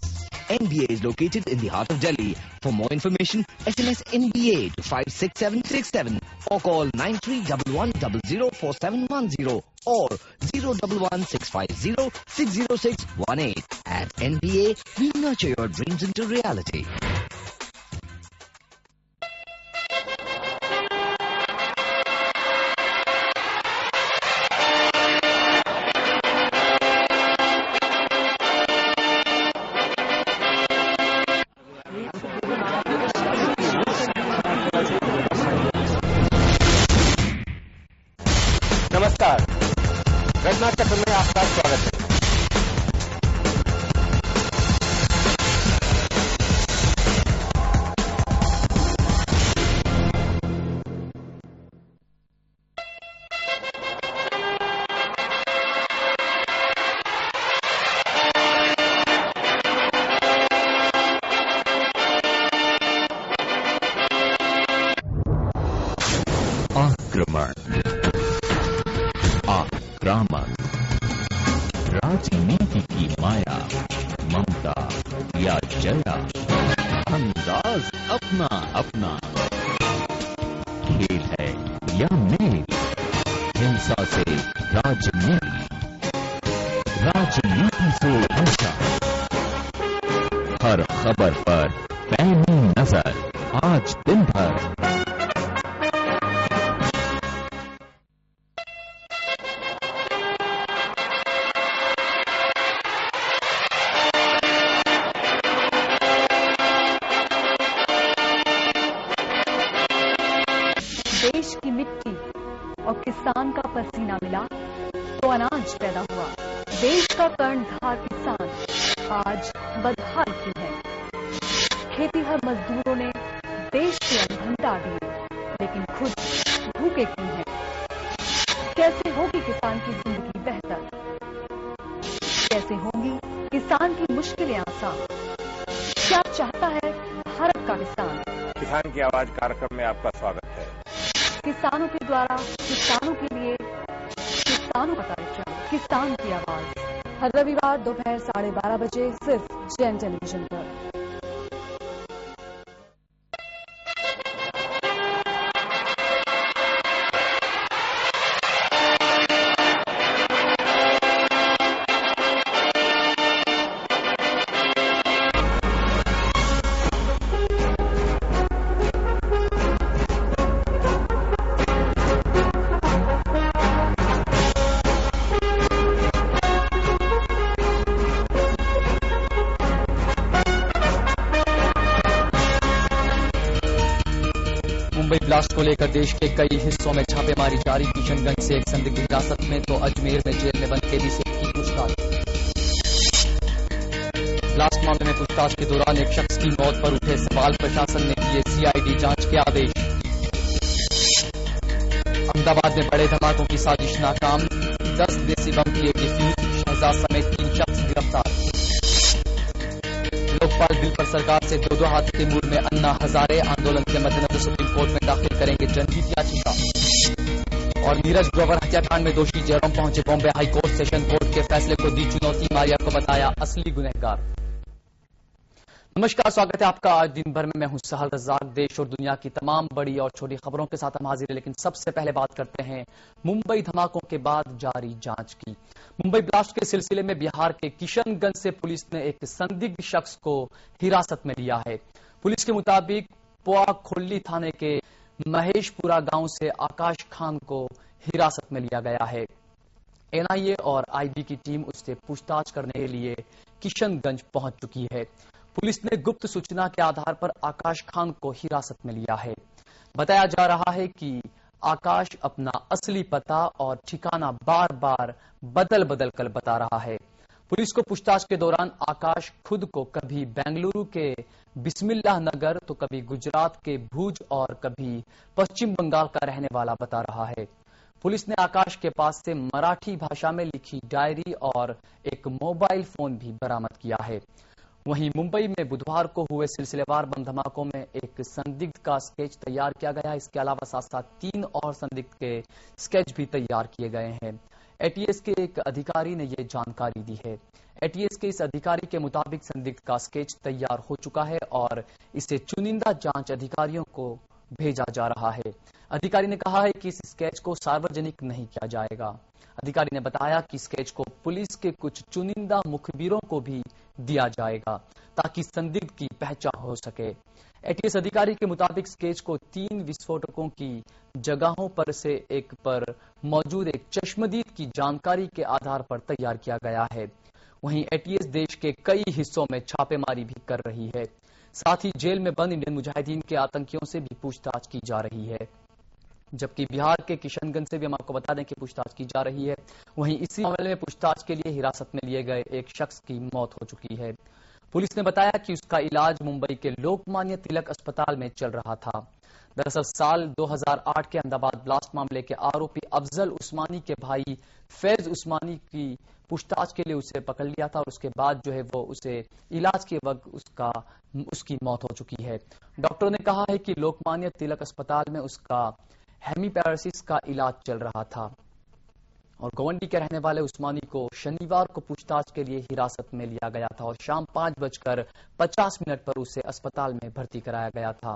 NBA is located in the heart of Delhi. For more information, SMS NBA to 56767 or call 9311004710 or 01165060618. At NBA, we nurture your dreams into reality. नमस्कार, घटना चक्र में आपका स्वागत है। दामन, राजनीति की माया, ममता या जया, अंदाज अपना अपना, खेल है या मेल, हिंसा से राजनीति, राजनीति से हिंसा। हर खबर पर पैनी नजर आज दिन भर। देश की मिट्टी और किसान का पसीना मिला तो अनाज पैदा हुआ। देश का कर्णधार किसान आज बदहाल क्यों है? खेतीहर मजदूरों ने देश के अन्न भंडार दिए, लेकिन खुद भूखे क्यों हैं? कैसे होगी किसान की जिंदगी बेहतर? कैसे होंगी किसान की मुश्किलें आसान? क्या चाहता है भारत का किसान? किसान की आवाज कार्यक्रम में आपका स्वागत है। किसानों के द्वारा किसानों के लिए किसानों का कार्यक्रम किसान की आवाज हर रविवार दोपहर 12:30 बजे सिर्फ जैन टेलीविजन पर। मुंबई ब्लास्ट को लेकर देश के कई हिस्सों में छापेमारी जारी। किशनगंज से एक संदिग्ध हिरासत में तो अजमेर में जेल में बंद कैदी से की पूछताछ। ब्लास्ट मामले में पूछताछ के दौरान एक शख्स की मौत पर उठे सवाल, प्रशासन ने दिए सीआईडी जांच के आदेश। अहमदाबाद में बड़े धमाकों की साजिश नाकाम, 10 देसी बम किए डिफ्यूज, शहजाद समेत 3 शख्स गिरफ्तार। लोकपाल बिल पर सरकार से 2-2 हाथ के मूड में अन्ना हजारे, आंदोलन के मद्देनजर सुप्रीम कोर्ट में दाखिल करेंगे जनहित याचिका। और नीरज ग्रोवर हत्याकांड में दोषी जेरोम पहुंचे बॉम्बे हाईकोर्ट, सेशन कोर्ट के फैसले को दी चुनौती, मारिया को बताया असली गुनहगार। नमस्कार, स्वागत है आपका आज दिन भर में। मैं हूं सहल रज़ाक। देश और दुनिया की तमाम बड़ी और छोटी खबरों के साथ हम हाजिर हैं, लेकिन सबसे पहले बात करते हैं मुंबई धमाकों के बाद जारी जांच की। मुंबई ब्लास्ट के सिलसिले में बिहार के किशनगंज से पुलिस ने एक संदिग्ध शख्स को हिरासत में लिया है। पुलिस के मुताबिक पोआखोल्ली थाने के महेशपुरा गांव से आकाश खान को हिरासत में लिया गया है। एनआईए और आईबी की टीम उससे पूछताछ करने के लिए किशनगंज पहुंच चुकी है। पुलिस ने गुप्त सूचना के आधार पर आकाश खान को हिरासत में लिया है। बताया जा रहा है कि आकाश अपना असली पता और ठिकाना बार बार बदल बदल कर बता रहा है। पुलिस को पूछताछ के दौरान आकाश खुद को कभी बेंगलुरु के बिस्मिल्लाह नगर तो कभी गुजरात के भुज और कभी पश्चिम बंगाल का रहने वाला बता रहा है। पुलिस ने आकाश के पास से मराठी भाषा में लिखी डायरी और एक मोबाइल फोन भी बरामद किया है। वहीं मुंबई में बुधवार को हुए सिलसिलेवार बम धमाकों में एक संदिग्ध का स्केच तैयार किया गया। इसके अलावा साथ साथ 3 और संदिग्ध के स्केच भी तैयार किए गए हैं। एटीएस के एक अधिकारी ने यह जानकारी दी है। एटीएस के इस अधिकारी के मुताबिक संदिग्ध का स्केच तैयार हो चुका है और इसे चुनिंदा जांच अधिकारियों को भेजा जा रहा है। अधिकारी ने कहा है कि इस स्केच को सार्वजनिक नहीं किया जाएगा। अधिकारी ने बताया कि स्केच को पुलिस के कुछ चुनिंदा मुखबिरों को भी दिया जाएगा ताकि संदिग्ध की पहचान हो सके। एटीएस अधिकारी के मुताबिक स्केच को 3 विस्फोटकों की जगहों पर से एक पर मौजूद एक चश्मदीद की जानकारी के आधार पर तैयार किया गया है। वहीं एटीएस देश के कई हिस्सों में छापेमारी भी कर रही है। साथ ही जेल में बंद इंडियन मुजाहिदीन के आतंकियों से भी पूछताछ की जा रही है। जबकि बिहार के किशनगंज से भी हम आपको बता दें कि पूछताछ की जा रही है। वहीं इसी मामले में पूछताछ के लिए हिरासत में लिए गए एक शख्स की मौत हो चुकी है। पुलिस ने बताया कि उसका इलाज मुंबई के लोकमान्य तिलक अस्पताल में चल रहा था। दरअसल साल 2008 के अहमदाबाद ब्लास्ट मामले के आरोपी अफजल उस्मानी के भाई फैज उस्मानी की पूछताछ के लिए उसे पकड़ लिया था और उसके बाद जो है वो उसे इलाज के वक्त उसकी मौत हो चुकी है। डॉक्टरों ने कहा है कि लोकमान्य तिलक अस्पताल में उसका हेमीपैरासिस का इलाज चल रहा था। और गोवंडी के रहने वाले उस्मानी को शनिवार को पूछताछ के लिए हिरासत में लिया गया था और शाम 5:50 पर उसे अस्पताल में भर्ती कराया गया था।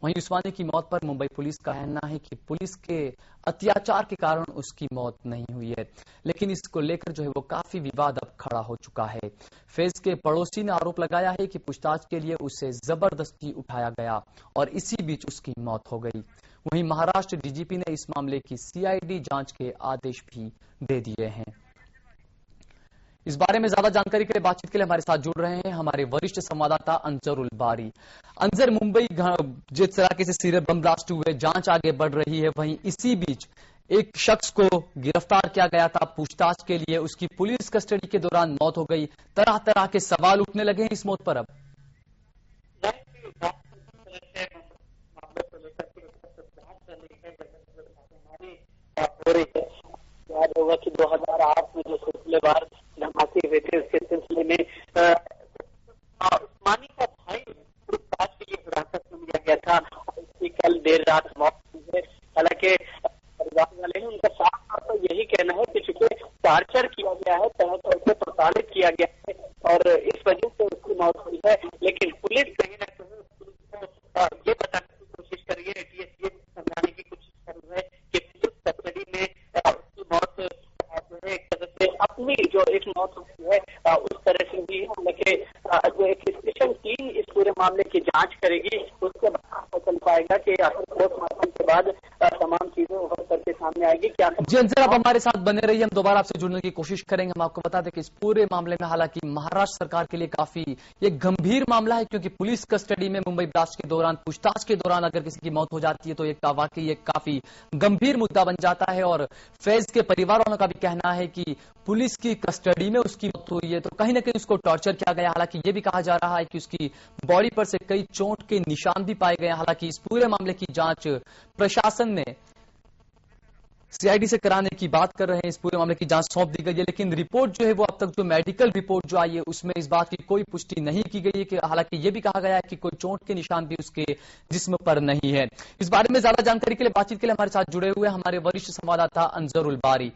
वहीं उस्मानी की मौत पर मुंबई पुलिस का कहना है कि पुलिस के अत्याचार के कारण उसकी मौत नहीं हुई है, लेकिन इसको लेकर जो है वो काफी विवाद अब खड़ा हो चुका है। फैज के पड़ोसी ने आरोप लगाया है कि पूछताछ के लिए उसे जबरदस्ती उठाया गया और इसी बीच उसकी मौत हो गई। वहीं महाराष्ट्र डीजीपी ने इस मामले की सीआईडी जांच के आदेश भी दे दिए हैं। इस बारे में ज्यादा जानकारी के लिए बातचीत के लिए हमारे साथ जुड़ रहे हैं हमारे वरिष्ठ संवाददाता अंजर उल बारी। अंजर, मुंबई जिस तरीके से सीरियल बम ब्लास्ट हुए, जांच आगे बढ़ रही है, वहीं इसी बीच एक शख्स को गिरफ्तार किया गया था पूछताछ के लिए, उसकी पुलिस कस्टडी के दौरान मौत हो गई। तरह तरह के सवाल उठने लगे हैं इस मौत पर। अब याद होगा कि 2008 में जो सिलसिलेवार धमाके हुए थे उसके सिलसिले में उस्मानी का भाई पूछताछ के लिए हिरासत में लिया गया था और उसकी कल देर रात मौत हुई है। हालांकि परिवार वाले हैं, उनका साफ तौर पर यही कहना है कि चूंकि टार्चर किया गया है, तरह तरह से प्रताड़ित किया गया है और इस वजह से उसकी मौत हुई है। लेकिन पुलिस कहीं न कहीं ये बताने की कोशिश कर रही है, एटीएस ये समझाने की कोशिश कर रही है कि पुलिस कस्टडी में उसकी मौत जो है एक तरह से अपनी जो एक मौत होती है उस तरह से भी, हालांकि जो एक स्पेशल टीम इस पूरे मामले की जांच करेगी, उसके बाद पता चल पाएगा कि आखिर पोस्टमार्टम के बाद तमाम चीजें उभर करके सामने आएगी। क्या जी अंजर, आप हमारे साथ बने रहिए, हम दोबारा आपसे जुड़ने की कोशिश करेंगे। हम आपको बता दें कि इस पूरे मामले में हालांकि महाराष्ट्र सरकार के लिए काफी ये गंभीर मामला है, क्योंकि पुलिस कस्टडी में मुंबई ब्लास्ट के दौरान, पूछताछ के दौरान अगर किसी की मौत हो जाती है तो एक वाकई एक काफी गंभीर मुद्दा बन जाता है। और फैज के परिवार वालों का भी कहना है कि पुलिस की कस्टडी में उसकी मौत हुई है तो कहीं ना कहीं उसको टॉर्चर किया गया। हालांकि ये भी कहा जा रहा है कि उसकी बॉडी पर से कई चोट के निशान भी पाए गए। हालांकि इस पूरे मामले की जांच प्रशासन ने सीआईडी से कराने की बात कर रहे हैं, इस पूरे मामले की जांच सौंप दी गई है, लेकिन रिपोर्ट जो है वो अब तक जो मेडिकल रिपोर्ट जो आई है उसमें इस बात की कोई पुष्टि नहीं की गई है कि हालांकि ये भी कहा गया है कि कोई चोट के निशान भी उसके जिस्म पर नहीं है। इस बारे में ज्यादा जानकारी के लिए बातचीत के लिए हमारे साथ जुड़े हुए हमारे वरिष्ठ संवाददाता अंजर उल बारी।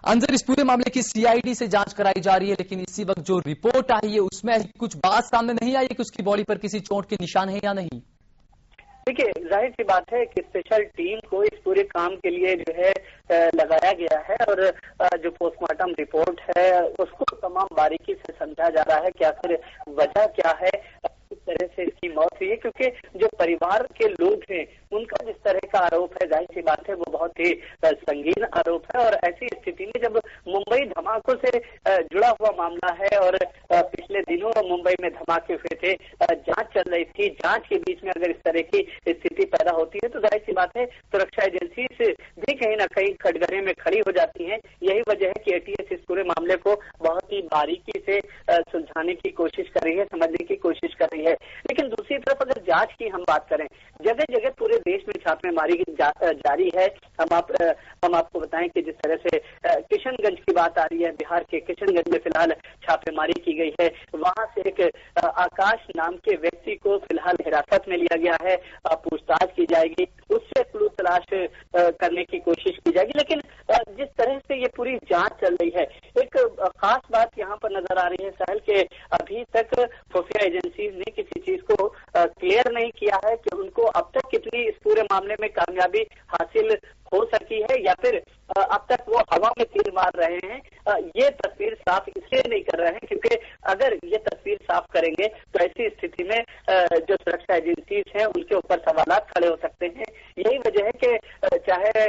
अंजर, इस पूरे मामले की सीआईडी से जांच कराई जा रही है, लेकिन इसी वक्त जो रिपोर्ट आई है उसमें कुछ बात सामने नहीं आई है कि उसकी बॉडी पर किसी चोट के निशान है या नहीं। देखिए, जाहिर सी बात है कि स्पेशल टीम को इस पूरे काम के लिए जो है लगाया गया है और जो पोस्टमार्टम रिपोर्ट है उसको तमाम बारीकी से समझा जा रहा है कि आखिर वजह क्या है, किस तरह से इसकी मौत हुई है। क्योंकि जो परिवार के लोग हैं उनका जिस तरह का आरोप है, जाहिर सी बात है वो बहुत ही संगीन आरोप है और ऐसी स्थिति में जब मुंबई धमाकों से जुड़ा हुआ मामला है और पिछले दिनों मुंबई में धमाके हुए थे, जांच चल रही थी, जांच के बीच में अगर इस तरह की स्थिति पैदा होती है तो जाहिर सी बात है सुरक्षा एजेंसी भी कहीं ना कहीं कटघरे में खड़ी हो जाती है। यही वजह है कि एटीएस इस पूरे मामले को बहुत ही बारीकी से सुलझाने की कोशिश कर रही है, समझने की कोशिश कर रही है। लेकिन दूसरी तरफ अगर जांच की हम बात करें, जगह जगह पूरे देश में छापेमारी जारी है। हम आपको बताएं कि जिस तरह से किशनगंज की बात आ रही है, बिहार के किशनगंज में फिलहाल छापेमारी की गई है। वहां से एक आकाश नाम के व्यक्ति को फिलहाल हिरासत में लिया गया है, पूछताछ की जाएगी, उससे क्लू तलाश करने की कोशिश की जाएगी। लेकिन जिस तरह से ये पूरी जांच चल रही है, एक खास बात यहाँ पर नजर आ रही है सहल के अभी तक खुफिया एजेंसी ने किसी चीज को क्लियर नहीं किया है कि उनको अब तक कितनी इस पूरे मामले में कामयाबी हासिल हो सकी है या फिर अब तक वो हवा में तीर मार रहे हैं। ये तस्वीर साफ इसलिए नहीं कर रहे हैं क्योंकि अगर ये तस्वीर साफ करेंगे तो ऐसी स्थिति में जो सुरक्षा एजेंसीज हैं उनके ऊपर सवालात खड़े हो सकते हैं। यही वजह है कि चाहे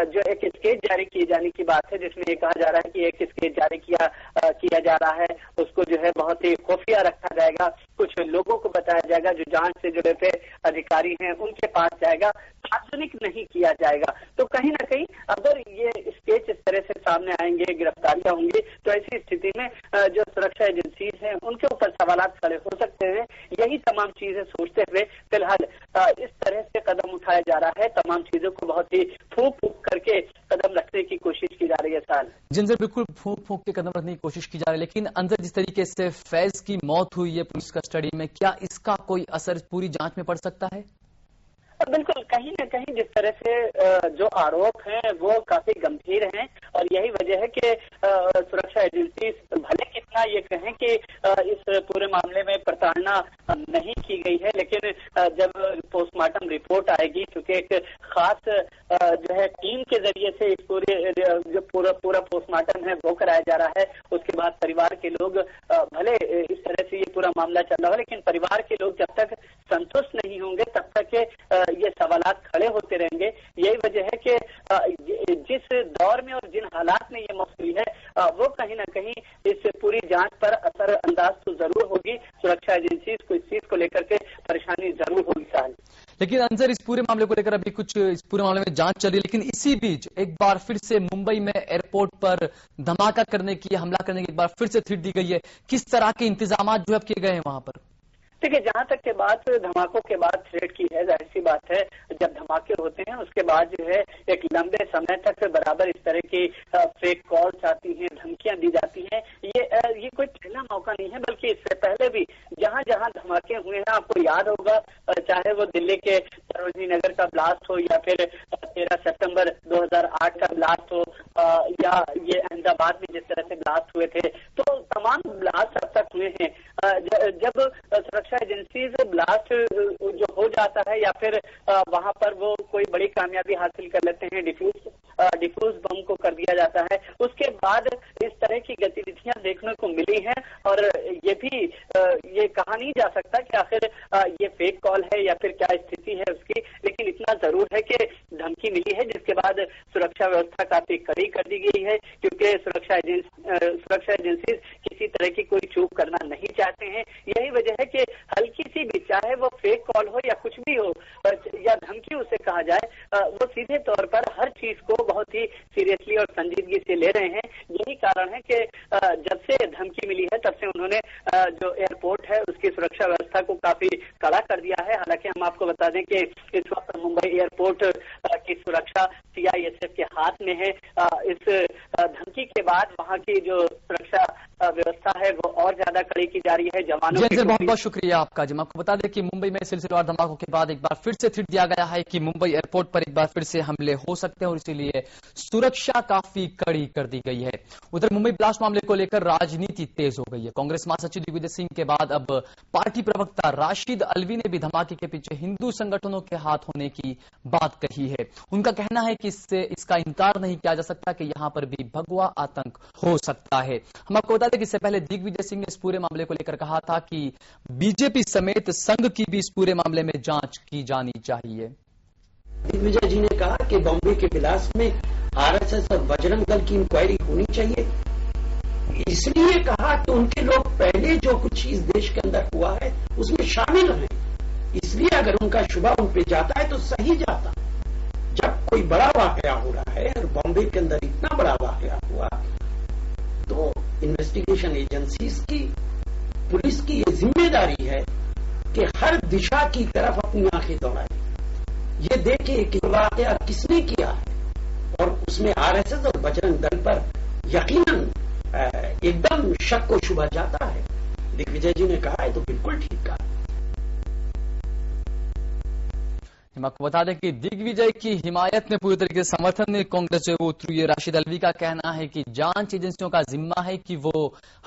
जो एक स्केच जारी किए जाने की बात है, जिसमें ये कहा जा रहा है कि एक स्केच जारी किया जा रहा है, उसको जो है बहुत ही खुफिया रखा जाएगा, कुछ लोगों को बताया जाएगा, जो जांच से जुड़े हुए अधिकारी हैं उनके पास जाएगा, सार्वजनिक नहीं किया जाएगा। तो कहीं ना कहीं अगर ये स्केच इस तरह से सामने आएंगे, गिरफ्तारियां होंगी, तो ऐसी स्थिति में जो सुरक्षा एजेंसीज हैं उनके ऊपर सवालात खड़े हो सकते हैं। यही तमाम चीजें सोचते हुए फिलहाल इस तरह से कदम उठाया जा रहा है, तमाम चीजों को बहुत ही फूंक करके कदम रखने की कोशिश की जा रही है। साल जिनसे बिल्कुल फूंक के कदम रखने की कोशिश की जा रही है, लेकिन अंदर जिस तरीके से फैज की मौत हुई है पुलिस कस्टडी में, क्या इसका कोई असर पूरी जांच में पड़ सकता है? बिल्कुल, कहीं न कहीं जिस तरह से जो आरोप हैं वो काफी गंभीर हैं और यही वजह है कि सुरक्षा एजेंसी भले कितना ये कहें कि इस पूरे मामले में प्रताड़ना नहीं की गई है, लेकिन जब पोस्टमार्टम रिपोर्ट आएगी, क्योंकि एक खास जो है टीम के जरिए से इस जो पूरा पोस्टमार्टम है वो कराया जा रहा है, उसके बाद परिवार के लोग भले इस तरह से ये पूरा मामला चल रहा है, लेकिन परिवार के लोग जब तक संतुष्ट नहीं होंगे तब तक ये सवालात खड़े होते रहेंगे। यही वजह है कि जिस दौर में और जिन हालात में ये मौत हुई है वो कहीं ना कहीं इस पूरी जांच पर असर अंदाज तो जरूर होगी। सुरक्षा एजेंसी को इस चीज को लेकर के परेशानी जरूर होगी साहब। लेकिन अंजर, इस पूरे मामले को लेकर अभी कुछ इस पूरे मामले में जांच चल रही है, लेकिन इसी बीच एक बार फिर से मुंबई में एयरपोर्ट पर धमाका करने की, हमला करने की एक बार फिर से थ्रेट दी गई है। किस तरह के इंतजाम जो है किए गए हैं वहां पर? देखिए, जहां तक के बात धमाकों के बाद थ्रेट की है, जाहिर सी बात है जब धमाके होते हैं उसके बाद जो है एक लंबे समय तक बराबर इस तरह की फेक कॉल्स आती हैं, धमकियां दी जाती हैं। ये कोई पहला मौका नहीं है, बल्कि इससे पहले भी जहां जहां धमाके हुए हैं, आपको याद होगा, चाहे वो दिल्ली के सरोजनी नगर का ब्लास्ट हो या फिर 13 सितंबर 2008 का ब्लास्ट हो या ये अहमदाबाद में जिस तरह से ब्लास्ट हुए थे, तो तमाम ब्लास्ट अब तक हुए हैं। जब सुरक्षा एजेंसी ब्लास्ट जो हो जाता है या फिर वहां पर वो कोई बड़ी कामयाबी हासिल कर लेते हैं, डिफ्यूज बम को कर दिया जाता है, उसके बाद इस तरह की गतिविधियां देखने को मिली हैं। और ये भी ये कहा नहीं जा सकता कि आखिर ये फेक कॉल है या फिर क्या स्थिति है उसकी, लेकिन इतना जरूर है कि धमकी मिली है, जिसके बाद सुरक्षा व्यवस्था काफी कड़ी कर दी गई है, क्योंकि सुरक्षा एजेंसी किसी तरह की कोई चूक करना नहीं चाहते हैं। यही वजह है कि हल्की सी भी, चाहे वो फेक कॉल हो या कुछ भी हो या धमकी उसे कहा जाए, वो सीधे तौर पर हर चीज को बहुत ही सीरियसली और संजीदगी से ले रहे हैं। यही कारण है कि जब से धमकी मिली है तब से उन्होंने जो एयरपोर्ट है उसकी सुरक्षा व्यवस्था को काफी कड़ा कर दिया है। हालांकि हम आपको बता दें कि इस वक्त मुंबई एयरपोर्ट की सुरक्षा CISF के हाथ में है। इस धमकी के बाद वहां की जो सुरक्षा व्यवस्था है वो और ज्यादा कड़ी की जा रही है। जवानों की बहुत बहुत शुक्रिया आपका। जी, आपको बता दें कि मुंबई में सिलसिलेवार धमाकों के बाद एक बार फिर से थ्रेट दिया गया है कि मुंबई एयरपोर्ट पर एक बार फिर से हमले हो सकते हैं और इसीलिए सुरक्षा काफी कड़ी कर दी गई है। उधर मुंबई ब्लास्ट मामले को लेकर राजनीति तेज हो गई है। कांग्रेस महासचिव दिग्विजय सिंह के बाद अब पार्टी प्रवक्ता राशिद अलवी ने भी धमाके के पीछे हिंदू संगठनों के हाथ होने की बात कही है। उनका कहना है कि इसका इनकार नहीं किया जा सकता कि यहां पर भी भगवा आतंक हो सकता है। हम आपको बता दें कि इससे पहले दिग्विजय सिंह ने इस पूरे मामले को लेकर कहा था कि बीजेपी समेत संघ की भी इस पूरे मामले में जांच की जानी चाहिए। दिग्विजय जी ने कहा कि बॉम्बे के बिलास में RSS और बजरंग दल की इंक्वायरी होनी चाहिए। इसलिए कहा कि उनके लोग पहले जो कुछ इस देश के अंदर हुआ है उसमें शामिल हैं, इसलिए अगर उनका शुबा उन पे जाता है तो सही जाता। जब कोई बड़ा वाकया हो रहा है और बॉम्बे के अंदर इतना बड़ा वाकया हुआ तो इन्वेस्टिगेशन एजेंसीज की, पुलिस की ये जिम्मेदारी है कि हर दिशा की तरफ अपनी आंखें दौड़ाए, ये देखे कि वाकया किसने किया है और उसमें RSS और बजरंग दल पर यकीनन एकदम शक को शुबा जाता है। दिग्विजय जी ने कहा है तो बिल्कुल ठीक कहा। हम आपको बता दें कि दिग्विजय की हिमायत में पूरी तरीके से समर्थन में कांग्रेस जो वो उतरी है। राशिद अलवी का कहना है कि जांच एजेंसियों का जिम्मा है कि वो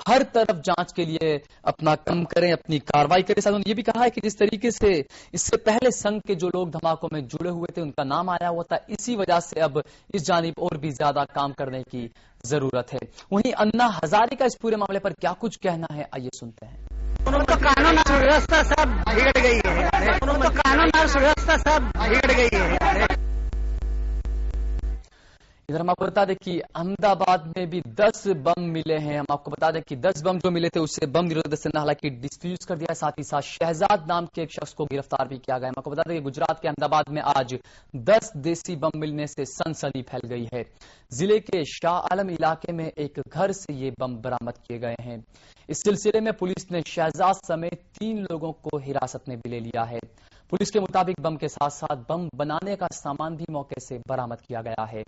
हर तरफ जांच के लिए अपना काम करें, अपनी कार्रवाई करें। साथ उन्होंने ये भी कहा है कि जिस तरीके से इससे पहले संघ के जो लोग धमाकों में जुड़े हुए थे उनका नाम आया हुआ था, इसी वजह से अब इस जानिब और भी ज्यादा काम करने की जरूरत है। वहीं अन्ना हजारे का इस पूरे मामले पर क्या कुछ कहना है, आइए सुनते हैं। तो कानून और व्यवस्था सब बिगड़ गई है, तो कानून और व्यवस्था सब बिगड़ गई है। इधर हम आपको बता दें कि अहमदाबाद में भी 10 बम मिले हैं। हम आपको बता दें कि 10 बम जो मिले थे उससे बम निरोधक दस्ते ने हालांकि डिफ्यूज कर दिया है। साथ ही साथ शहजाद नाम के एक शख्स को गिरफ्तार भी किया गया है। हम आपको बता दें कि गुजरात के अहमदाबाद में आज 10 देसी बम मिलने से सनसनी फैल गई है। जिले के शाह आलम इलाके में एक घर से ये बम बरामद किए गए हैं। इस सिलसिले में पुलिस ने शहजाद समेत 3 लोगों को हिरासत में भी ले लिया है। पुलिस के मुताबिक बम के साथ साथ बम बनाने का सामान भी मौके से बरामद किया गया है।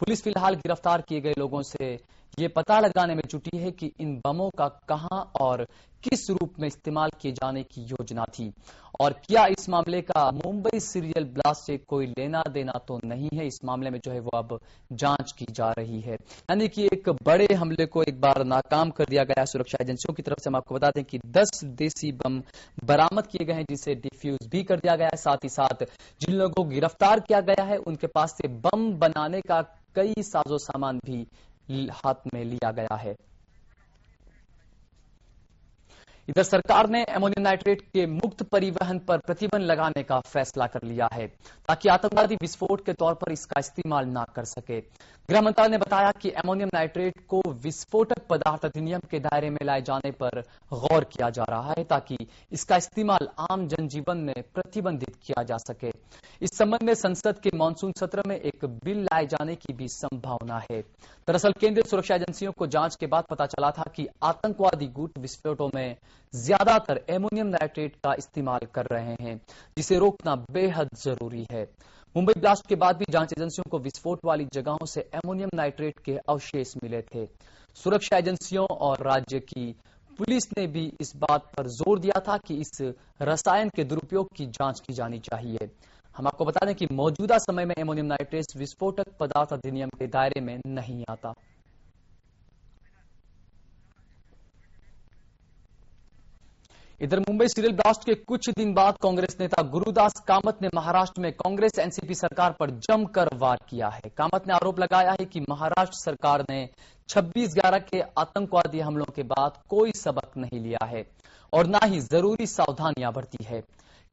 पुलिस फिलहाल गिरफ्तार किए गए लोगों से ये पता लगाने में जुटी है कि इन बमों का कहां और किस रूप में इस्तेमाल किए जाने की योजना थी और क्या इस मामले का मुंबई सीरियल ब्लास्ट से कोई लेना देना तो नहीं है? इस मामले में जो है वो अब जांच की जा रही है। यानी कि एक बड़े हमले को एक बार नाकाम कर दिया गया सुरक्षा एजेंसियों की तरफ से। हम आपको बता दें कि 10 देसी बम बरामद किए गए हैं, जिसे डिफ्यूज भी कर दिया गया है। साथ ही साथ जिन लोगों को गिरफ्तार किया गया है उनके पास से बम बनाने का कई साजो सामान भी हाथ में लिया गया है। इधर सरकार ने अमोनियम नाइट्रेट के मुक्त परिवहन पर प्रतिबंध लगाने का फैसला कर लिया है, ताकि आतंकवादी विस्फोट के तौर पर इसका इस्तेमाल ना कर सके। गृह मंत्रालय ने बताया कि अमोनियम नाइट्रेट को विस्फोटक पदार्थ अधिनियम के दायरे में लाए जाने पर गौर किया जा रहा है, ताकि इसका इस्तेमाल आम जनजीवन में प्रतिबंधित किया जा सके। इस संबंध में संसद के मानसून सत्र में एक बिल लाए जाने की भी संभावना है। दरअसल केंद्रीय सुरक्षा एजेंसियों को जांच के बाद पता चला था कि आतंकवादी गुट विस्फोटों में ज्यादातर एमोनियम नाइट्रेट का इस्तेमाल कर रहे हैं, जिसे रोकना बेहद जरूरी है। मुंबई ब्लास्ट के बाद भी जांच एजेंसियों को विस्फोट वाली जगहों से एमोनियम नाइट्रेट के अवशेष मिले थे। सुरक्षा एजेंसियों और राज्य की पुलिस ने भी इस बात पर जोर दिया था कि इस रसायन के दुरुपयोग की जांच की जानी चाहिए। हम आपको बता दें कि मौजूदा समय में एमोनियम नाइट्रेट विस्फोटक पदार्थ अधिनियम के दायरे में नहीं आता। इधर मुंबई सीरियल ब्लास्ट के कुछ दिन बाद कांग्रेस नेता गुरुदास कामत ने महाराष्ट्र में कांग्रेस एनसीपी सरकार पर जमकर वार किया है। कामत ने आरोप लगाया है कि महाराष्ट्र सरकार ने 26/11 के आतंकवादी हमलों के बाद कोई सबक नहीं लिया है और न ही जरूरी सावधानियां बरती है।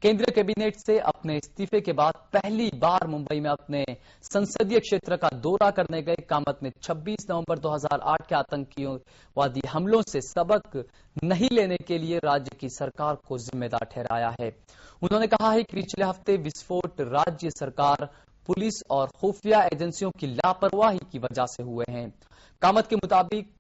केंद्रीय कैबिनेट से अपने इस्तीफे के बाद पहली बार मुंबई में अपने संसदीय क्षेत्र का दौरा करने गए कामत ने 26 नवंबर 2008 के आतंकवादी हमलों से सबक नहीं लेने के लिए राज्य की सरकार को जिम्मेदार ठहराया है। उन्होंने कहा है कि पिछले हफ्ते विस्फोट राज्य सरकार, पुलिस और खुफिया एजेंसियों की लापरवाही की वजह से हुए हैं। कामत के मुताबिक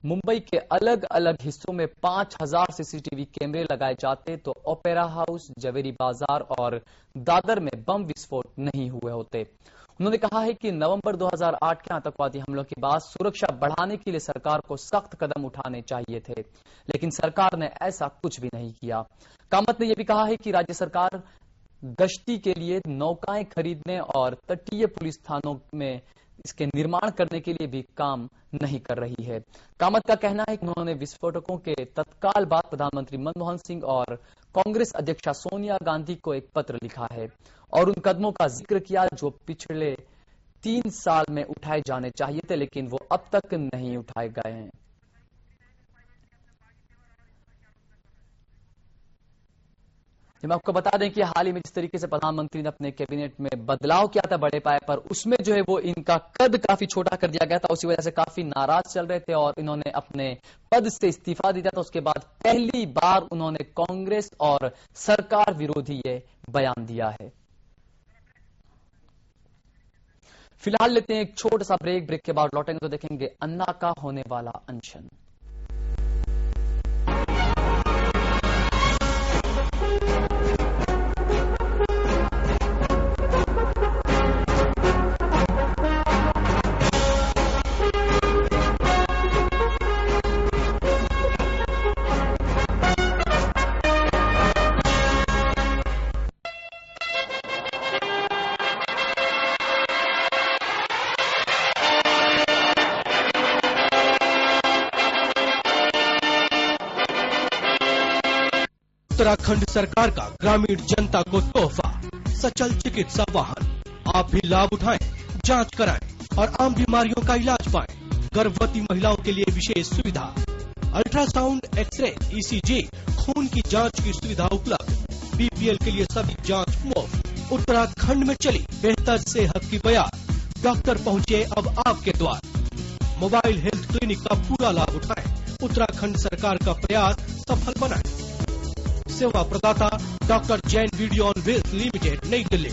मुंबई के अलग अलग हिस्सों में 5000 सीसीटीवी कैमरे लगाए जाते तो ओपेरा हाउस, जवेरी बाजार और दादर में बम विस्फोट नहीं हुए होते। उन्होंने कहा है कि नवंबर 2008 के आतंकवादी हमलों के बाद सुरक्षा बढ़ाने के लिए सरकार को सख्त कदम उठाने चाहिए थे, लेकिन सरकार ने ऐसा कुछ भी नहीं किया। कामत ने यह भी कहा है कि राज्य सरकार गश्ती के लिए नौकाएं खरीदने और तटीय पुलिस थानों में इसके निर्माण करने के लिए भी काम नहीं कर रही है। कामत का कहना है कि उन्होंने विस्फोटकों के तत्काल बाद प्रधानमंत्री मनमोहन सिंह और कांग्रेस अध्यक्षा सोनिया गांधी को एक पत्र लिखा है और उन कदमों का जिक्र किया जो पिछले 3 साल में उठाए जाने चाहिए थे, लेकिन वो अब तक नहीं उठाए गए हैं। हम आपको बता दें कि हाल ही में जिस तरीके से प्रधानमंत्री ने अपने कैबिनेट में बदलाव किया था बड़े पाए पर, उसमें जो है वो इनका कद काफी छोटा कर दिया गया था। उसी वजह से काफी नाराज चल रहे थे और इन्होंने अपने पद से इस्तीफा दिया था। उसके बाद पहली बार उन्होंने कांग्रेस और सरकार विरोधी ये बयान दिया है। फिलहाल लेते हैं एक छोटा सा ब्रेक के बाद लौटेंगे तो देखेंगे अन्ना का होने वाला अनशन। उत्तराखंड सरकार का ग्रामीण जनता को तोहफा, सचल चिकित्सा वाहन। आप भी लाभ उठाएं, जांच कराएं और आम बीमारियों का इलाज पाएं। गर्भवती महिलाओं के लिए विशेष सुविधा, अल्ट्रासाउंड, एक्सरे, ईसीजी, खून की जांच की सुविधा उपलब्ध। बीपीएल के लिए सभी जांच मुफ्त। उत्तराखंड में चली बेहतर सेहत की बयार, डॉक्टर पहुंचे अब आपके द्वार। मोबाइल हेल्थ क्लिनिक का पूरा लाभ उठाएं, उत्तराखंड सरकार का प्रयास सफल बनाएं। सेवा प्रदाता doctor Jain video on wheels limited, नई दिल्ली।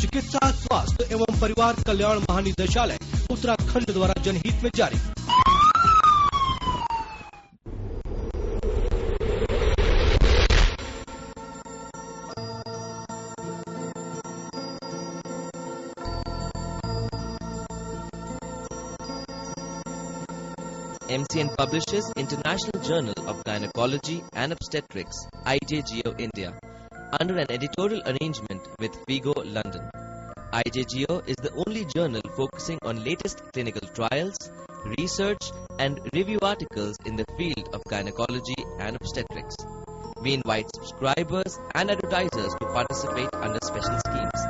चिकित्सा, स्वास्थ्य एवं परिवार कल्याण महानिदेशालय उत्तराखंड द्वारा जनहित में जारी। MCN publishes International Journal of Gynecology and Obstetrics, IJGO India, under an editorial arrangement with FIGO London. IJGO is the only journal focusing on latest clinical trials, research and review articles in the field of gynecology and obstetrics. We invite subscribers and advertisers to participate under special schemes.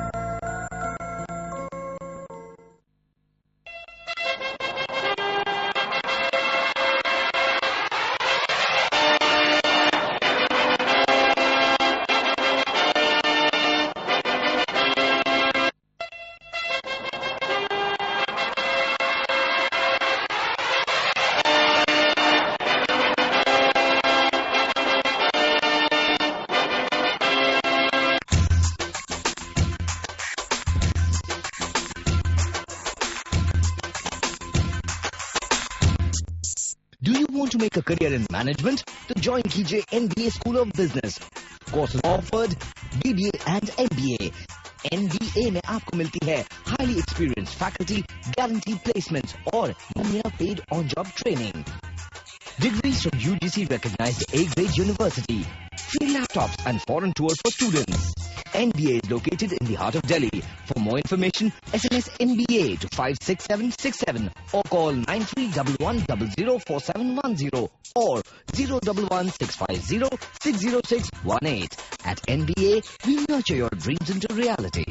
Do you want to make a career in management? To join कीजिए NBA School of Business. Courses offered BBA and MBA. NBA में आपको मिलती है highly experienced faculty, guaranteed placements और 1 year paid on-job training. Degrees from UGC recognized A-grade university. Free laptops and foreign tour for students. NBA is located in the heart of Delhi. For more information, SMS NBA to 56767 or call 9311004710 or 01165060618. At NBA, we nurture your dreams into reality.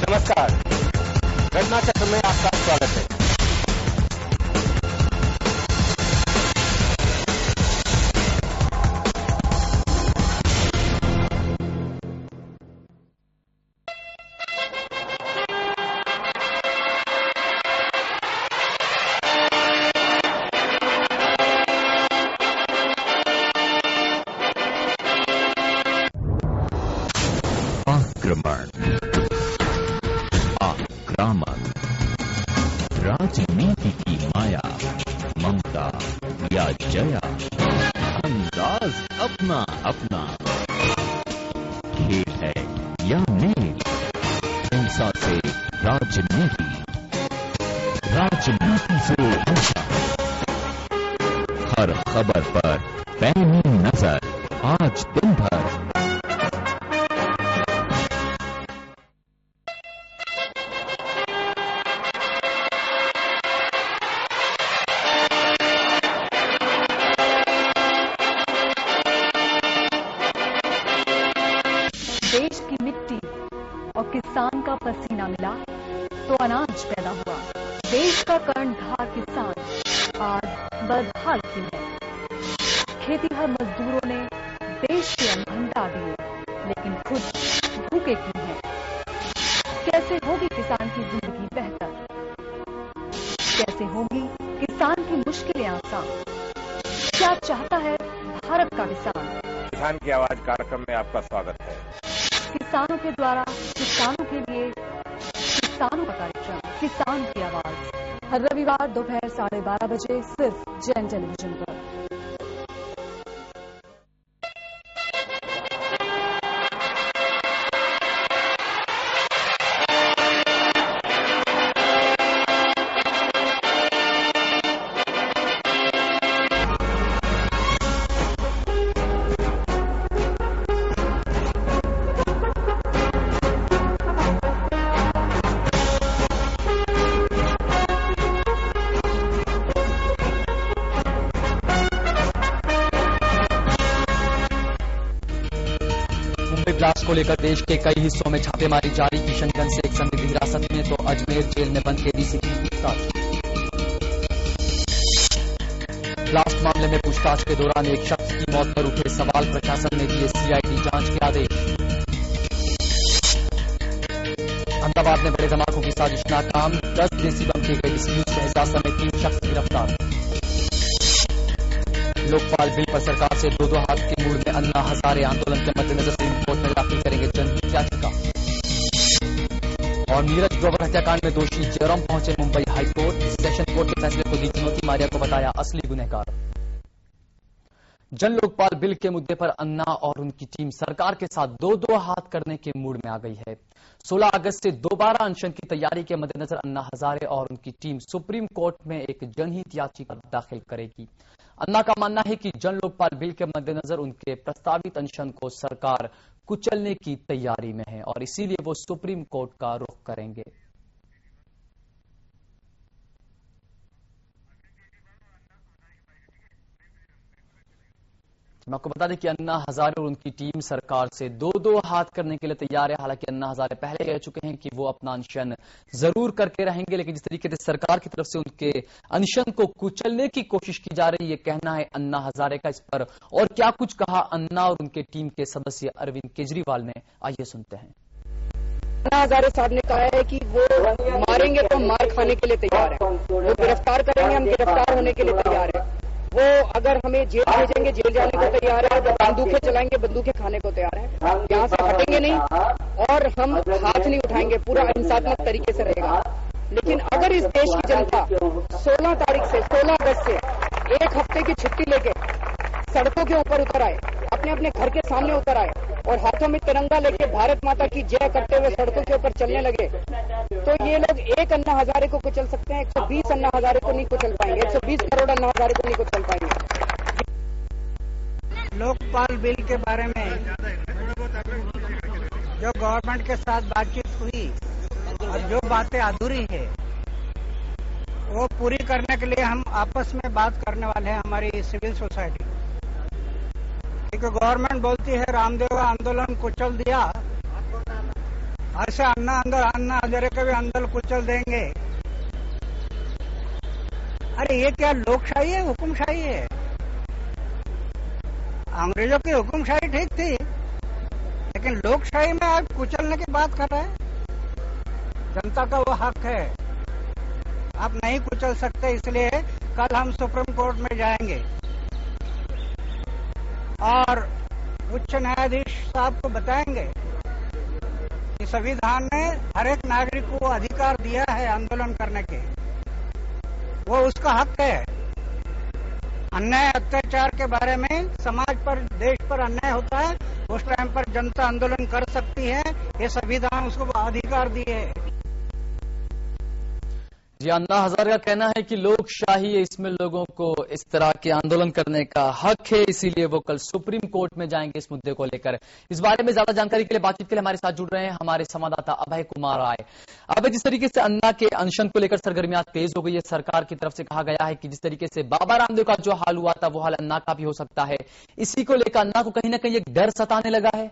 नमस्कार, घटना चक्र में आपका स्वागत है। आक्रामक, राजनीति की माया, ममता या जया, अंदाज अपना अपना, खेल है या मेल, हिंसा से राजनीति, राजनीति से हिंसा, हर खबर पर पैनी नजर आज दिन भर। देश की मिट्टी और किसान का पसीना मिला तो अनाज पैदा हुआ। देश का कर्णधार किसान आज बदहाल क्यों है? खेतीहर मजदूरों ने देश के अन्न भंडार दिए, लेकिन खुद भूखे क्यों हैं? कैसे होगी किसान की जिंदगी बेहतर? कैसे होगी किसान की मुश्किलें आसान? क्या चाहता है भारत का किसान? किसान की आवाज कार्यक्रम में आपका स्वागत है। किसानों के द्वारा किसानों के लिए किसानों का कार्यक्रम किसान की आवाज हर रविवार दोपहर 12:30 बजे सिर्फ जैन टेलीविजन पर। ब्लास्ट को लेकर देश के कई हिस्सों में छापेमारी जारी। किशनगंज से एक संदिग्ध हिरासत में तो अजमेर जेल में बंद कैदी से की पूछताछ। ब्लास्ट मामले में पूछताछ के दौरान एक शख्स की मौत पर उठे सवाल, प्रशासन ने दिए सीआईडी जांच के आदेश। अहमदाबाद में बड़े धमाकों की साजिश नाकाम, 10 देसी बम के गए डिस्प्यूट शहजाद समेत 3 शख्स गिरफ्तार। लोकपाल बिल पर सरकार से 2-2 हाथ के मूड में अन्ना हजारे आंदोलन के मद्देनजर सुप्रीम कोर्ट में दाखिल करेंगे जनहित याचिका। और नीरज ग्रोवर हत्याकांड में दोषी जयराम पहुंचे मुंबई हाईकोर्ट। सेशन कोर्ट के फैसले को दी चुनौती, मारिया को बताया असली गुनहगार। जन लोकपाल बिल के मुद्दे पर अन्ना और उनकी टीम सरकार के साथ दो हाथ करने के मूड में आ गई है। 16 अगस्त से दोबारा अनशन की तैयारी के मद्देनजर अन्ना हजारे और उनकी टीम सुप्रीम कोर्ट में एक जनहित याचिका दाखिल करेगी। अन्ना का मानना है कि जन लोकपाल बिल के मद्देनजर उनके प्रस्तावित अनशन को सरकार कुचलने की तैयारी में है और इसीलिए वो सुप्रीम कोर्ट का रुख करेंगे। मैं आपको बता दें कि अन्ना हजारे और उनकी टीम सरकार से दो हाथ करने के लिए तैयार है। हालांकि अन्ना हजारे पहले कह चुके हैं कि वो अपना अनशन जरूर करके रहेंगे, लेकिन जिस तरीके से सरकार की तरफ से उनके अनशन को कुचलने की कोशिश की जा रही है, ये कहना है अन्ना हजारे का। इस पर और क्या कुछ कहा अन्ना और उनके टीम के सदस्य अरविंद केजरीवाल ने, आइए सुनते हैं। अन्ना हजारे साहब ने कहा है कि वो मारेंगे तो मार खाने के लिए तैयार है, वो गिरफ्तार करेंगे, हम गिरफ्तार होने के लिए तैयार है। वो अगर हमें जेल भेजेंगे जेल जाने को तैयार है, जो बंदूकें चलाएंगे बंदूकें खाने को तैयार है। यहाँ से हटेंगे नहीं और हम हाथ नहीं उठाएंगे, पूरा हिंसात्मक तरीके से रहेगा। लेकिन अगर इस देश की जनता 16 तारीख से 16 अगस्त से एक हफ्ते की छुट्टी लेके सड़कों के ऊपर उतर आए, अपने अपने घर के सामने उतर आए और हाथों में तिरंगा लेके भारत माता की जय करते हुए सड़कों के ऊपर चलने लगे, तो ये लोग एक अन्ना हजारे को कुचल सकते हैं, 120 अन्ना हजारे को नहीं कुचल पाएंगे, 120 करोड़ अन्ना हजारे को नहीं कुचल पाएंगे। लोकपाल बिल के बारे में जो गवर्नमेंट के साथ बातचीत हुई और जो बातें अधूरी है वो पूरी करने के लिए हम आपस में बात करने वाले हैं, हमारी सिविल सोसाइटी। क्योंकि गवर्नमेंट बोलती है रामदेव का आंदोलन कुचल दिया, ऐसे अन्ना हजारे का भी आंदोलन कुचल देंगे। अरे ये क्या लोकशाही है, हुकुमशाही है? अंग्रेजों की हुकुमशाही ठीक थी, लेकिन लोकशाही में आप कुचलने की बात कर रहे हैं। जनता का वो हक है, आप नहीं कुचल सकते। इसलिए कल हम सुप्रीम कोर्ट में जाएंगे और उच्च न्यायाधीश साहब को बताएंगे कि संविधान ने हर एक नागरिक को अधिकार दिया है आंदोलन करने के, वो उसका हक है। अन्याय अत्याचार के बारे में समाज पर देश पर अन्याय होता है, उस टाइम पर जनता आंदोलन कर सकती है, ये संविधान उसको अधिकार दिए है। जी, अन्ना हजारे का कहना है कि लोकशाही है, इसमें लोगों को इस तरह के आंदोलन करने का हक है, इसीलिए वो कल सुप्रीम कोर्ट में जाएंगे इस मुद्दे को लेकर। इस बारे में ज्यादा जानकारी के लिए बातचीत के लिए हमारे साथ जुड़ रहे हैं हमारे संवाददाता अभय कुमार राय। अभय, जिस तरीके से अन्ना के अनशन को लेकर सरगर्मियां तेज हो गई है, सरकार की तरफ से कहा गया है कि जिस तरीके से बाबा रामदेव का जो हाल हुआ था वो हाल अन्ना का भी हो सकता है। इसी को लेकर अन्ना को कहीं ना कहीं एक डर सताने लगा है।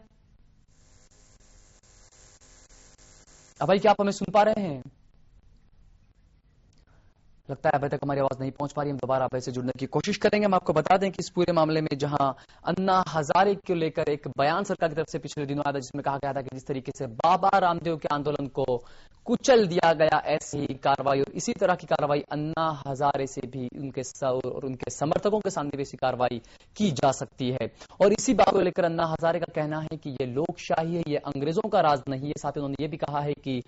अभय, क्या आप हमें सुन पा रहे हैं? लगता है अभी तक हमारी आवाज नहीं पहुंच पा रही। हम दोबारा अभय से जुड़ने की कोशिश करेंगे। हम आपको बता दें कि इस पूरे मामले में जहां अन्ना हजारे को लेकर एक बयान सरकार की तरफ से पिछले दिनों आया था, जिसमें कहा गया था कि जिस तरीके से बाबा रामदेव के आंदोलन को कुचल दिया गया, ऐसी ही कार्रवाई और इसी तरह की कार्रवाई अन्ना हजारे से भी उनके समर्थकों के सामने भी ऐसी कार्रवाई की जा सकती है। और इसी बात को लेकर अन्ना हजारे का कहना है कि ये लोकशाही है, ये अंग्रेजों का राज नहीं है। साथ ही उन्होंने ये भी कहा है कि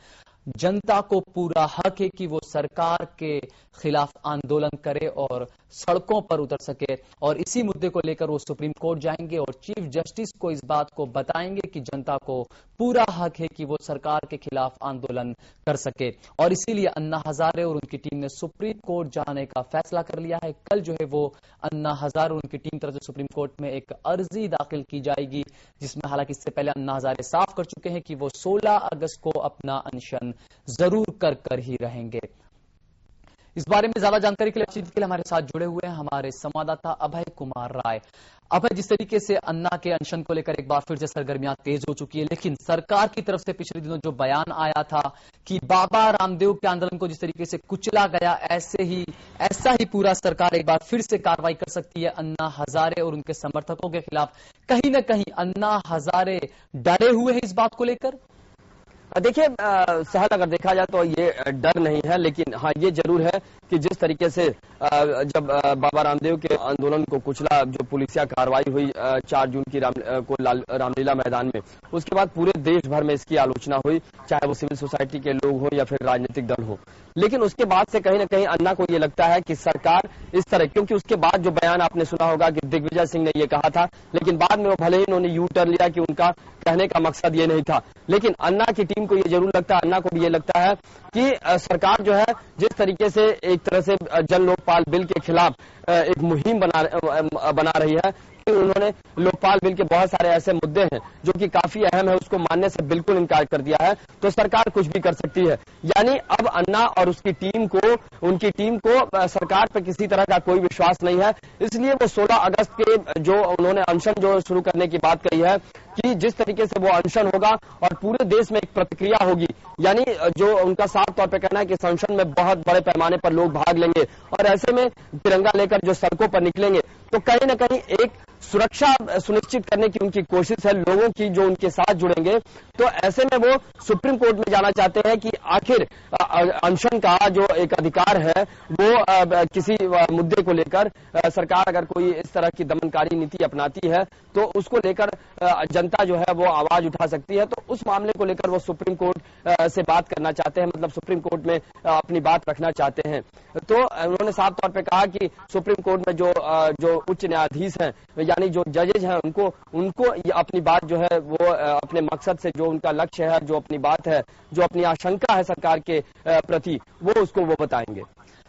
जनता को पूरा हक है कि वो सरकार के खिलाफ आंदोलन करे और सड़कों पर उतर सके, और इसी मुद्दे को लेकर वो सुप्रीम कोर्ट जाएंगे और चीफ जस्टिस को इस बात को बताएंगे कि जनता को पूरा हक है कि वो सरकार के खिलाफ आंदोलन कर सके। और इसीलिए अन्ना हजारे और उनकी टीम ने सुप्रीम कोर्ट जाने का फैसला कर लिया है। कल जो है वो अन्ना हजारे और उनकी टीम तरफ से सुप्रीम कोर्ट में एक अर्जी दाखिल की जाएगी, जिसमें हालांकि इससे पहले अन्ना हजारे साफ कर चुके हैं कि वो 16 अगस्त को अपना अनशन जरूर कर ही रहेंगे। इस बारे में ज्यादा जानकारी के लिए बातचीत के लिए हमारे साथ जुड़े हुए हैं हमारे संवाददाता अभय कुमार राय। अभय, जिस तरीके से अन्ना के अनशन को लेकर एक बार फिर से सरगर्मियां तेज हो चुकी है, लेकिन सरकार की तरफ से पिछले दिनों जो बयान आया था कि बाबा रामदेव के आंदोलन को जिस तरीके से कुचला गया, ऐसा ही पूरा सरकार एक बार फिर से कार्रवाई कर सकती है अन्ना हजारे और उनके समर्थकों के खिलाफ। कहीं ना कहीं अन्ना हजारे डरे हुए हैं इस बात को लेकर। देखिए सहल, अगर देखा जाए तो ये डर नहीं है, लेकिन हाँ ये जरूर है कि जिस तरीके से जब बाबा रामदेव के आंदोलन को कुचला, जो पुलिसिया कार्रवाई हुई 4 जून की रामलीला मैदान में, उसके बाद पूरे देश भर में इसकी आलोचना हुई, चाहे वो सिविल सोसाइटी के लोग हो या फिर राजनीतिक दल हो। लेकिन उसके बाद से कहीं ना कहीं अन्ना को ये लगता है कि सरकार इस तरह, क्योंकि उसके बाद जो बयान आपने सुना होगा कि दिग्विजय सिंह ने ये कहा था, लेकिन बाद में वो भले ही उन्होंने यू टर्न लिया कि उनका कहने का मकसद ये नहीं था, लेकिन अन्ना की टीम को ये जरूर लगता है, अन्ना को भी ये लगता है कि सरकार जो है जिस तरीके से एक तरह से जन लोकपाल बिल के खिलाफ एक मुहिम बना रही है, उन्होंने लोकपाल बिल के बहुत सारे ऐसे मुद्दे हैं जो कि काफी अहम है, उसको मानने से बिल्कुल इनकार कर दिया है, तो सरकार कुछ भी कर सकती है। यानी अब अन्ना और उनकी टीम को सरकार पर किसी तरह का कोई विश्वास नहीं है, इसलिए वो 16 अगस्त के जो उन्होंने अनशन जो शुरू करने की बात कही है कि जिस तरीके से वो अनशन होगा और पूरे देश में एक प्रतिक्रिया होगी, यानी जो उनका साफ तौर पर कहना है कि इस अनशन में बहुत बड़े पैमाने पर लोग भाग लेंगे और ऐसे में तिरंगा लेकर जो सड़कों पर निकलेंगे, तो कहीं न कहीं एक सुरक्षा सुनिश्चित करने की उनकी कोशिश है लोगों की जो उनके साथ जुड़ेंगे। तो ऐसे में वो सुप्रीम कोर्ट में जाना चाहते हैं कि आखिर अनशन का जो एक अधिकार है वो किसी मुद्दे को लेकर सरकार अगर कोई इस तरह की दमनकारी नीति अपनाती है तो उसको लेकर जनता जो है वो आवाज उठा सकती है, तो उस मामले को लेकर वो सुप्रीम कोर्ट से बात करना चाहते हैं, मतलब सुप्रीम कोर्ट में अपनी बात रखना चाहते हैं। तो उन्होंने साफ तौर पर कहा कि सुप्रीम कोर्ट में जो उच्च न्यायाधीश हैं, यानी जो जजेज हैं, उनको अपनी बात जो है वो अपने मकसद से, जो उनका लक्ष्य है, जो अपनी बात है, जो अपनी आशंका है सरकार के प्रति, वो उसको वो बताएंगे।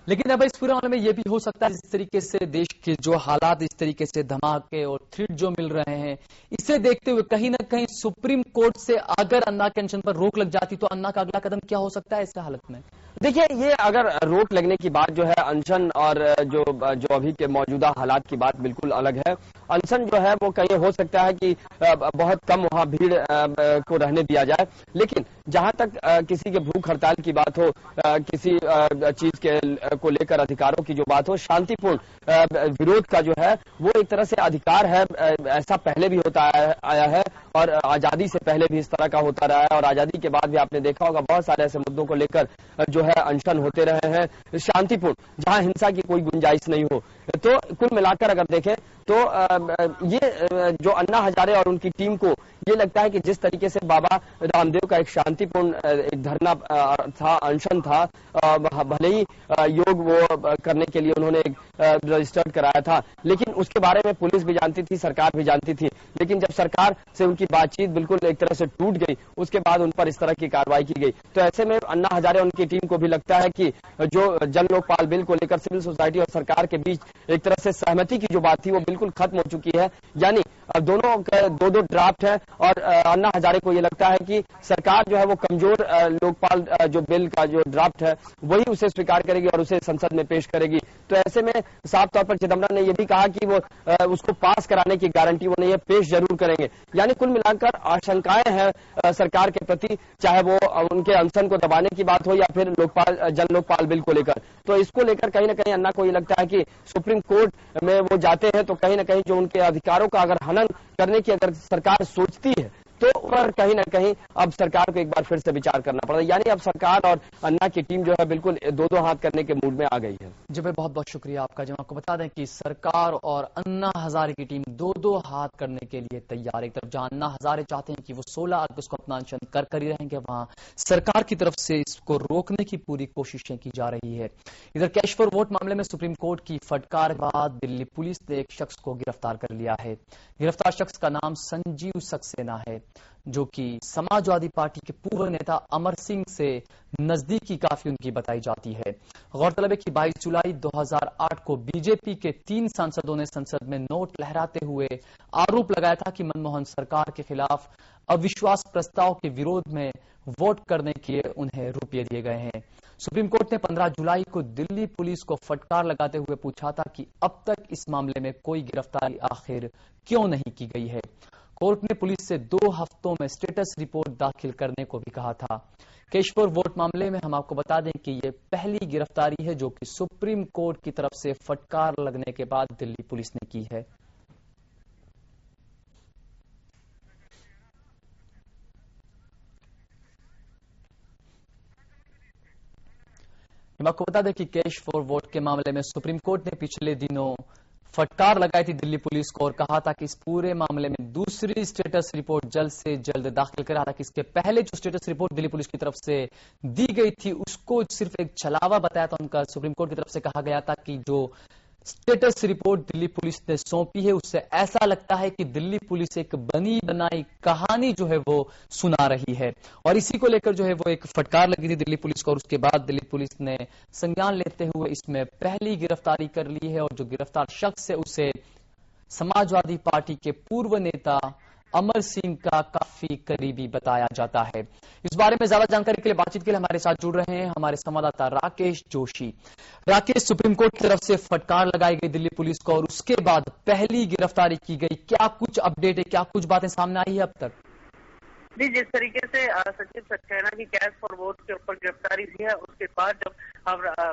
लेकिन अब इस पूरे मामले में यह भी हो सकता है जिस तरीके से देश के जो हालात, इस तरीके से धमाके और थ्रेट जो मिल रहे हैं, इसे देखते हुए कहीं ना कहीं सुप्रीम कोर्ट से अगर अन्ना के अनशन पर रोक लग जाती तो अन्ना का अगला कदम क्या हो सकता है इस हालत में? देखिए, ये अगर रोक लगने की बात जो है, अनशन और जो अभी के मौजूदा हालात की बात बिल्कुल अलग है। अनशन जो है वो कहीं हो सकता है कि बहुत कम वहां भीड़ को रहने दिया जाए, लेकिन जहां तक किसी के भूख हड़ताल की बात हो, किसी चीज के को लेकर अधिकारों की जो बात हो, शांतिपूर्ण विरोध का जो है वो एक तरह से अधिकार है। ऐसा पहले भी होता आया है और आजादी से पहले भी इस तरह का होता रहा है, और आजादी के बाद भी आपने देखा होगा बहुत सारे ऐसे मुद्दों को लेकर जो है अनशन होते रहे हैं शांतिपूर्ण, जहां हिंसा की कोई गुंजाइश नहीं हो। तो कुल मिलाकर अगर देखें तो ये जो अन्ना हजारे और उनकी टीम को ये लगता है कि जिस तरीके से बाबा रामदेव का एक शांतिपूर्ण एक धरना था, अनशन था, भले ही योग वो करने के लिए उन्होंने एक रजिस्टर्ड कराया था, लेकिन उसके बारे में पुलिस भी जानती थी, सरकार भी जानती थी, लेकिन जब सरकार से उनकी बातचीत बिल्कुल एक तरह से टूट गई, उसके बाद उन पर इस तरह की कार्रवाई की गई। तो ऐसे में अन्ना हजारे और उनकी टीम को भी लगता है कि जो जन लोकपाल बिल को लेकर सिविल सोसाइटी और सरकार के बीच एक तरह से सहमति की जो बात थी वो बिल्कुल खत्म हो चुकी है, यानी अब दोनों दो ड्राफ्ट है, और अन्ना हजारे को ये लगता है कि सरकार जो है वो कमजोर लोकपाल जो बिल का जो ड्राफ्ट है वही उसे स्वीकार करेगी और उसे संसद में पेश करेगी। तो ऐसे में साफ तौर पर चिदम्बरम ने यह भी कहा कि वो उसको पास कराने की गारंटी वो नहीं है, पेश जरूर करेंगे। यानी कुल मिलाकर आशंकाएं हैं सरकार के प्रति, चाहे वो उनके अनशन को दबाने की बात हो या फिर जन लोकपाल बिल को लेकर। तो इसको लेकर कहीं ना कहीं अन्ना को ये लगता है कि सुप्रीम कोर्ट में वो जाते हैं तो कहीं ना कहीं जो उनके अधिकारों का अगर हनन करने की अगर सरकार सोचती है तो पर कहीं ना कहीं अब सरकार को एक बार फिर से विचार करना पड़ा, यानी अब सरकार और अन्ना की टीम जो है बिल्कुल दो हाथ करने के मूड में आ गई है। जी भाई, बहुत बहुत शुक्रिया आपका। जब आपको बता दें कि सरकार और अन्ना हजारे की टीम दो हाथ करने के लिए तैयार। एक तरफ जहां अन्ना हजारे चाहते हैं कि वो 16 अगस्त को अपना अनशन कर ही रहेंगे, वहां सरकार की तरफ से इसको रोकने की पूरी कोशिशें की जा रही है। इधर कैश फॉर वोट मामले में सुप्रीम कोर्ट की फटकार के बाद दिल्ली पुलिस ने एक शख्स को गिरफ्तार कर लिया है। गिरफ्तार शख्स का नाम संजीव सक्सेना है, जो कि समाजवादी पार्टी के पूर्व नेता अमर सिंह से नजदीकी काफी उनकी बताई जाती है। गौरतलब है कि 22 जुलाई 2008 को बीजेपी के 3 सांसदों ने संसद में नोट लहराते हुए आरोप लगाया था कि मनमोहन सरकार के खिलाफ अविश्वास प्रस्ताव के विरोध में वोट करने के लिए उन्हें रुपये दिए गए हैं। सुप्रीम कोर्ट ने 15 जुलाई को दिल्ली पुलिस को फटकार लगाते हुए पूछा था कि अब तक इस मामले में कोई गिरफ्तारी आखिर क्यों नहीं की गई है। कोर्ट ने पुलिस से 2 हफ्तों में स्टेटस रिपोर्ट दाखिल करने को भी कहा था। कैश फॉर वोट मामले में हम आपको बता दें कि ये पहली गिरफ्तारी है जो कि सुप्रीम कोर्ट की तरफ से फटकार लगने के बाद दिल्ली पुलिस ने की है। मैं आपको बता दें कि कैश फॉर वोट के मामले में सुप्रीम कोर्ट ने पिछले दिनों फटकार लगाई थी दिल्ली पुलिस को और कहा था कि इस पूरे मामले में दूसरी स्टेटस रिपोर्ट जल्द से जल्द दाखिल करा था कि इसके पहले जो स्टेटस रिपोर्ट दिल्ली पुलिस की तरफ से दी गई थी उसको सिर्फ एक छलावा बताया था उनका। सुप्रीम कोर्ट की तरफ से कहा गया था कि जो स्टेटस रिपोर्ट दिल्ली पुलिस ने सौंपी है उससे ऐसा लगता है कि दिल्ली पुलिस एक बनी बनाई कहानी जो है वो सुना रही है और इसी को लेकर जो है वो एक फटकार लगी थी दिल्ली पुलिस को और उसके बाद दिल्ली पुलिस ने संज्ञान लेते हुए इसमें पहली गिरफ्तारी कर ली है और जो गिरफ्तार शख्स है उसे समाजवादी पार्टी के पूर्व नेता अमर सिंह का काफी करीबी बताया जाता है। इस बारे में ज्यादा जानकारी के लिए बातचीत के लिए हमारे साथ जुड़ रहे हैं हमारे संवाददाता राकेश जोशी। राकेश, सुप्रीम कोर्ट की तरफ से फटकार लगाई गई दिल्ली पुलिस को और उसके बाद पहली गिरफ्तारी की गई, क्या कुछ अपडेट है, क्या कुछ बातें सामने आई है अब तक? जी, जिस तरीके से सचिव सक्सेना की कैश फॉर वोट के ऊपर गिरफ्तारी हुई है उसके बाद जब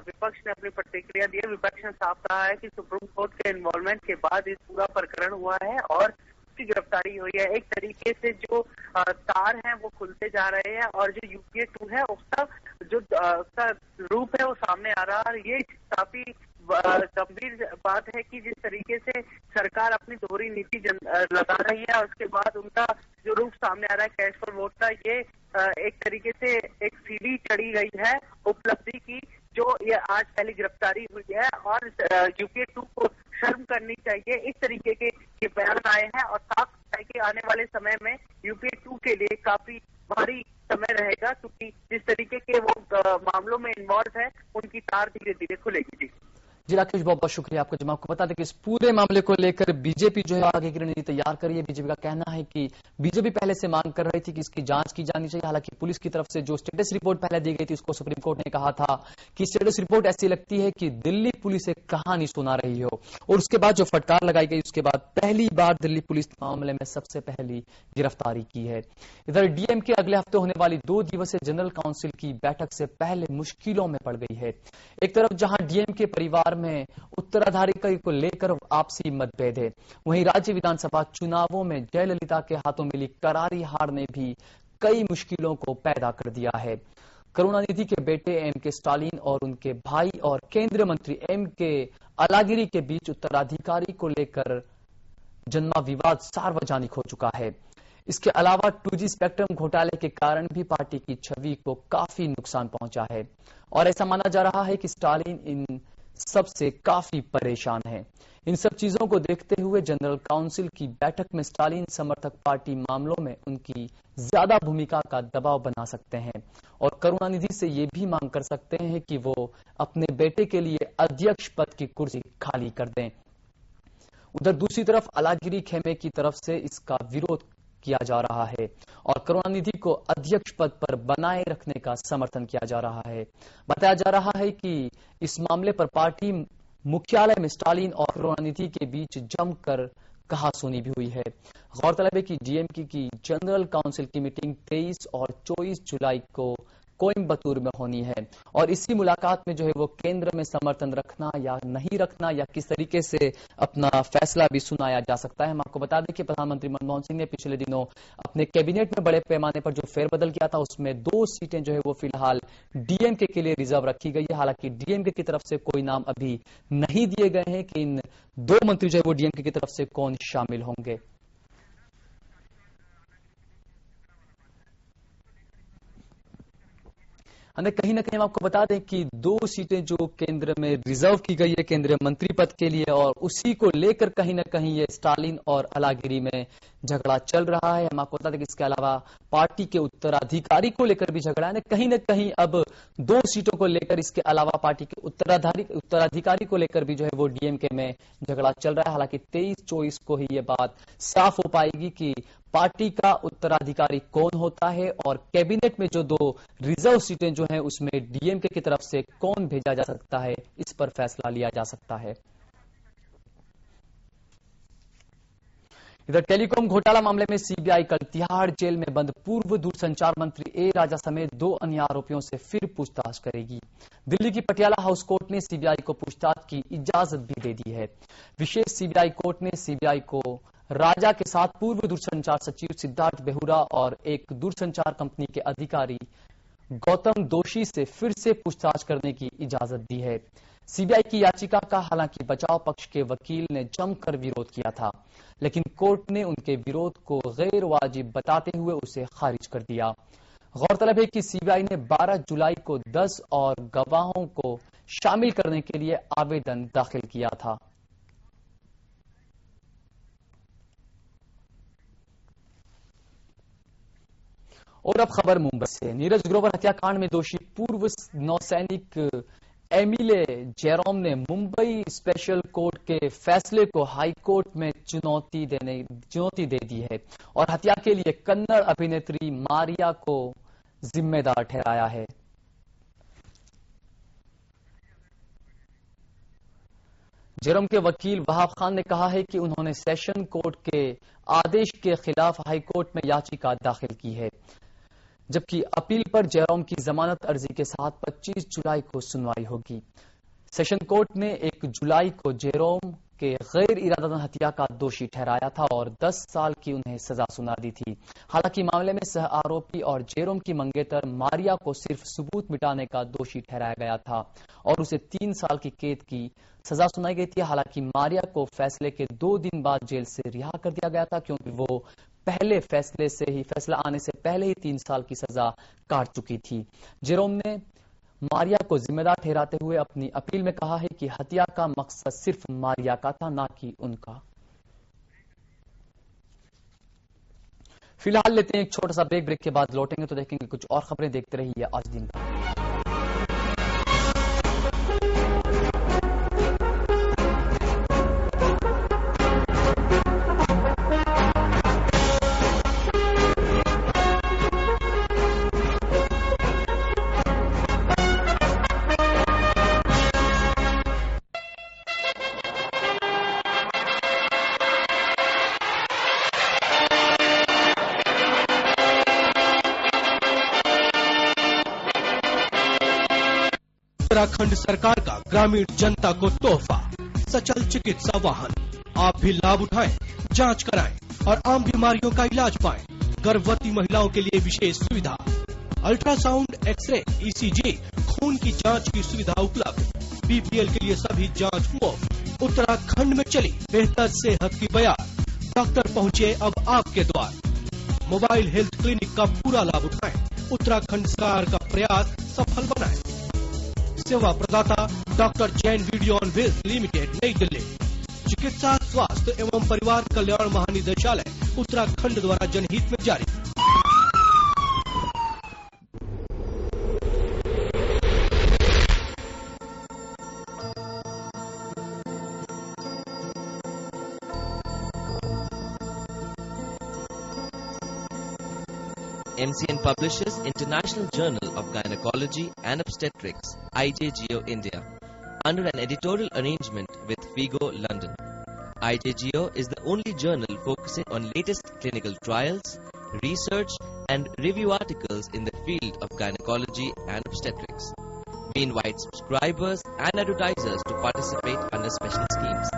विपक्ष ने अपनी प्रतिक्रिया दी है, विपक्ष ने साफ कहा है कि सुप्रीम कोर्ट के इन्वॉल्वमेंट के बाद इस पूरा प्रकरण हुआ है और की गिरफ्तारी हुई है। एक तरीके से जो तार हैं वो खुलते जा रहे हैं और जो यूपीए 2 है उसका जो उसका रूप है वो सामने आ रहा है। ये काफी गंभीर बात है कि जिस तरीके से सरकार अपनी दोहरी नीति लगा रही है और उसके बाद उनका जो रूप सामने आ रहा है कैश फॉर वोट का, ये एक तरीके से एक सीढ़ी चढ़ी गई है उपलब्धि की, जो ये आज पहली गिरफ्तारी हुई है और यूपीए 2 को शर्म करनी चाहिए। इस तरीके के ये बयान आए हैं और साफ है कि आने वाले समय में यूपीए 2 के लिए काफी भारी समय रहेगा क्योंकि जिस तरीके के वो मामलों में इन्वॉल्व है उनकी तार धीरे धीरे खुलेगी। जी राकेश, बहुत बहुत शुक्रिया आपको। जब आपको बता दें कि इस पूरे मामले को लेकर बीजेपी जो है आगे की रणनीति तैयार कर रही है। बीजेपी का कहना है कि बीजेपी पहले से मांग कर रही थी कि इसकी जांच की जानी चाहिए। हालांकि पुलिस की तरफ से जो स्टेटस रिपोर्ट पहले दी गई थी उसको सुप्रीम कोर्ट ने कहा था कि स्टेटस रिपोर्ट ऐसी लगती है कि दिल्ली पुलिस एक कहानी सुना रही हो और उसके बाद जो फटकार लगाई गई उसके बाद पहली बार दिल्ली पुलिस मामले में सबसे पहली गिरफ्तारी की है। इधर डीएमके अगले हफ्ते होने वाली 2 दिवसीय जनरल काउंसिल की बैठक से पहले मुश्किलों में पड़ गई है। एक तरफ जहां डीएमके परिवार में उत्तराधिकारी को लेकर आपसी मतभेद है, वहीं राज्य विधानसभा चुनावों में जयललिता के हाथों मिली करारी हार ने भी कई मुश्किलों को पैदा कर दिया है। करुणानिधि के बेटे एम.के. स्टालिन और उनके भाई और केंद्रीय मंत्री एम.के. अलागिरी के बीच उत्तराधिकारी को लेकर जन्मा विवाद सार्वजनिक हो चुका है। इसके अलावा 2G स्पेक्ट्रम घोटाले के कारण भी पार्टी की छवि को काफी नुकसान पहुंचा है और ऐसा माना जा रहा है कि स्टालिन इन सबसे काफी परेशान है। इन सब चीजों को देखते हुए जनरल काउंसिल की बैठक में स्टालिन समर्थक पार्टी मामलों में उनकी ज्यादा भूमिका का दबाव बना सकते हैं और करुणानिधि से ये भी मांग कर सकते हैं कि वो अपने बेटे के लिए अध्यक्ष पद की कुर्सी खाली कर दें। उधर दूसरी तरफ अलागिरी खेमे की तरफ से इसका विरोध किया जा रहा है और करुणानिधि को अध्यक्ष पद पर बनाए रखने का समर्थन किया जा रहा है। बताया जा रहा है कि इस मामले पर पार्टी मुख्यालय में स्टालिन और करुणानिधि के बीच जमकर कहासुनी भी हुई है। गौरतलब है कि डीएमके की जनरल काउंसिल की मीटिंग 23 और 24 जुलाई को कोयम्बतूर में होनी है और इसी मुलाकात में जो है वो केंद्र में समर्थन रखना या नहीं रखना या किस तरीके से अपना फैसला भी सुनाया जा सकता है। हम आपको बता दें कि प्रधानमंत्री मनमोहन सिंह ने पिछले दिनों अपने कैबिनेट में बड़े पैमाने पर जो फेरबदल किया था उसमें 2 सीटें जो है वो फिलहाल डीएमके के लिए रिजर्व रखी गई है। हालांकि डीएमके की तरफ से कोई नाम अभी नहीं दिए गए हैं कि इन 2 मंत्री जो है वो डीएमके की तरफ से कौन शामिल होंगे। कहीं ना कहीं हम आपको बता दें कि 2 सीटें जो केंद्र में रिजर्व की गई है केंद्रीय मंत्री पद के लिए और उसी को लेकर कहीं ना कहीं ये स्टालिन और अलागिरी में झगड़ा चल रहा है। हम आपको बता दें कि इसके अलावा पार्टी के उत्तराधिकारी को लेकर भी झगड़ा है। कहीं ना कहीं अब 2 सीटों को लेकर इसके अलावा पार्टी के उत्तराधिकारी को लेकर भी जो है वो डीएमके में झगड़ा चल रहा है। हालांकि 23-24 को ही ये बात साफ हो पाएगी कि पार्टी का उत्तराधिकारी कौन होता है और कैबिनेट में जो 2 रिजर्व सीटें जो हैं उसमें डीएमके की तरफ से कौन भेजा जा सकता है, इस पर फैसला लिया जा सकता है। इधर टेलीकॉम घोटाला मामले में सीबीआई कल तिहाड़ जेल में बंद पूर्व दूरसंचार मंत्री ए राजा समेत 2 अन्य आरोपियों से फिर पूछताछ करेगी। दिल्ली की पटियाला हाउस कोर्ट ने सीबीआई को पूछताछ की इजाजत भी दे दी है। विशेष सीबीआई कोर्ट ने सीबीआई को राजा के साथ पूर्व दूरसंचार सचिव सिद्धार्थ बेहुरा और एक दूरसंचार कंपनी के अधिकारी गौतम दोषी से फिर से पूछताछ करने की इजाजत दी है। सीबीआई की याचिका का हालांकि बचाव पक्ष के वकील ने जमकर विरोध किया था, लेकिन कोर्ट ने उनके विरोध को गैर वाजिब बताते हुए उसे खारिज कर दिया। गौरतलब है कि सीबीआई ने 12 जुलाई को 10 और गवाहों को शामिल करने के लिए आवेदन दाखिल किया था। और अब खबर मुंबई से। नीरज ग्रोवर हत्याकांड में दोषी पूर्व नौसैनिक एमिले जेरोम ने मुंबई स्पेशल कोर्ट के फैसले को हाई कोर्ट में चुनौती दे दी है और हत्या के लिए कन्नड़ अभिनेत्री मारिया को जिम्मेदार ठहराया है। जेरोम के वकील वहाब खान ने कहा है कि उन्होंने सेशन कोर्ट के आदेश के खिलाफ हाई कोर्ट में याचिका दाखिल की है, जबकि अपील पर जेरोम की जमानत अर्जी के साथ 25 जुलाई को सुनवाई होगी। सेशन कोर्ट ने 1 जुलाई को जेरोम के गैर इरादतन हत्या का दोषी ठहराया था और 10 साल की उन्हें सजा सुना दी थी। हालांकि मामले में सह आरोपी और जेरोम की मंगेतर मारिया को सिर्फ सबूत मिटाने का दोषी ठहराया गया था और उसे 3 साल की कैद की सजा सुनाई गई थी। हालांकि मारिया को फैसले के 2 दिन बाद जेल से रिहा कर दिया गया था, क्योंकि वो फैसला आने से पहले ही 3 साल की सजा काट चुकी थी। जेरोम ने मारिया को जिम्मेदार ठहराते हुए अपनी अपील में कहा है कि हत्या का मकसद सिर्फ मारिया का था, ना कि उनका। फिलहाल लेते हैं एक छोटा सा ब्रेक के बाद लौटेंगे तो देखेंगे कुछ और खबरें। देखते रहिए आज दिन भर। उत्तराखंड सरकार का ग्रामीण जनता को तोहफा सचल चिकित्सा वाहन। आप भी लाभ उठाएं, जांच कराएं और आम बीमारियों का इलाज पाएं। गर्भवती महिलाओं के लिए विशेष सुविधा, अल्ट्रासाउंड, एक्सरे, ईसीजी, खून की जांच की सुविधा उपलब्ध। बीपीएल के लिए सभी जांच मुफ्त। उत्तराखंड में चली बेहतर सेहत की बयार। डॉक्टर पहुँचे अब आपके द्वार। मोबाइल हेल्थ क्लिनिक का पूरा लाभ उठाएं। उत्तराखंड सरकार का प्रयास सफल बनाएं। सेवा प्रदाता doctor Jain video on wheels limited, नई दिल्ली। चिकित्सा, स्वास्थ्य एवं परिवार कल्याण महानिदेशालय उत्तराखंड द्वारा जनहित में जारी। MCN publishes International Journal of Gynecology and Obstetrics, IJGO India, under an editorial arrangement with FIGO London. IJGO is the only journal focusing on latest clinical trials, research and review articles in the field of gynecology and obstetrics. We invite subscribers and advertisers to participate under special schemes.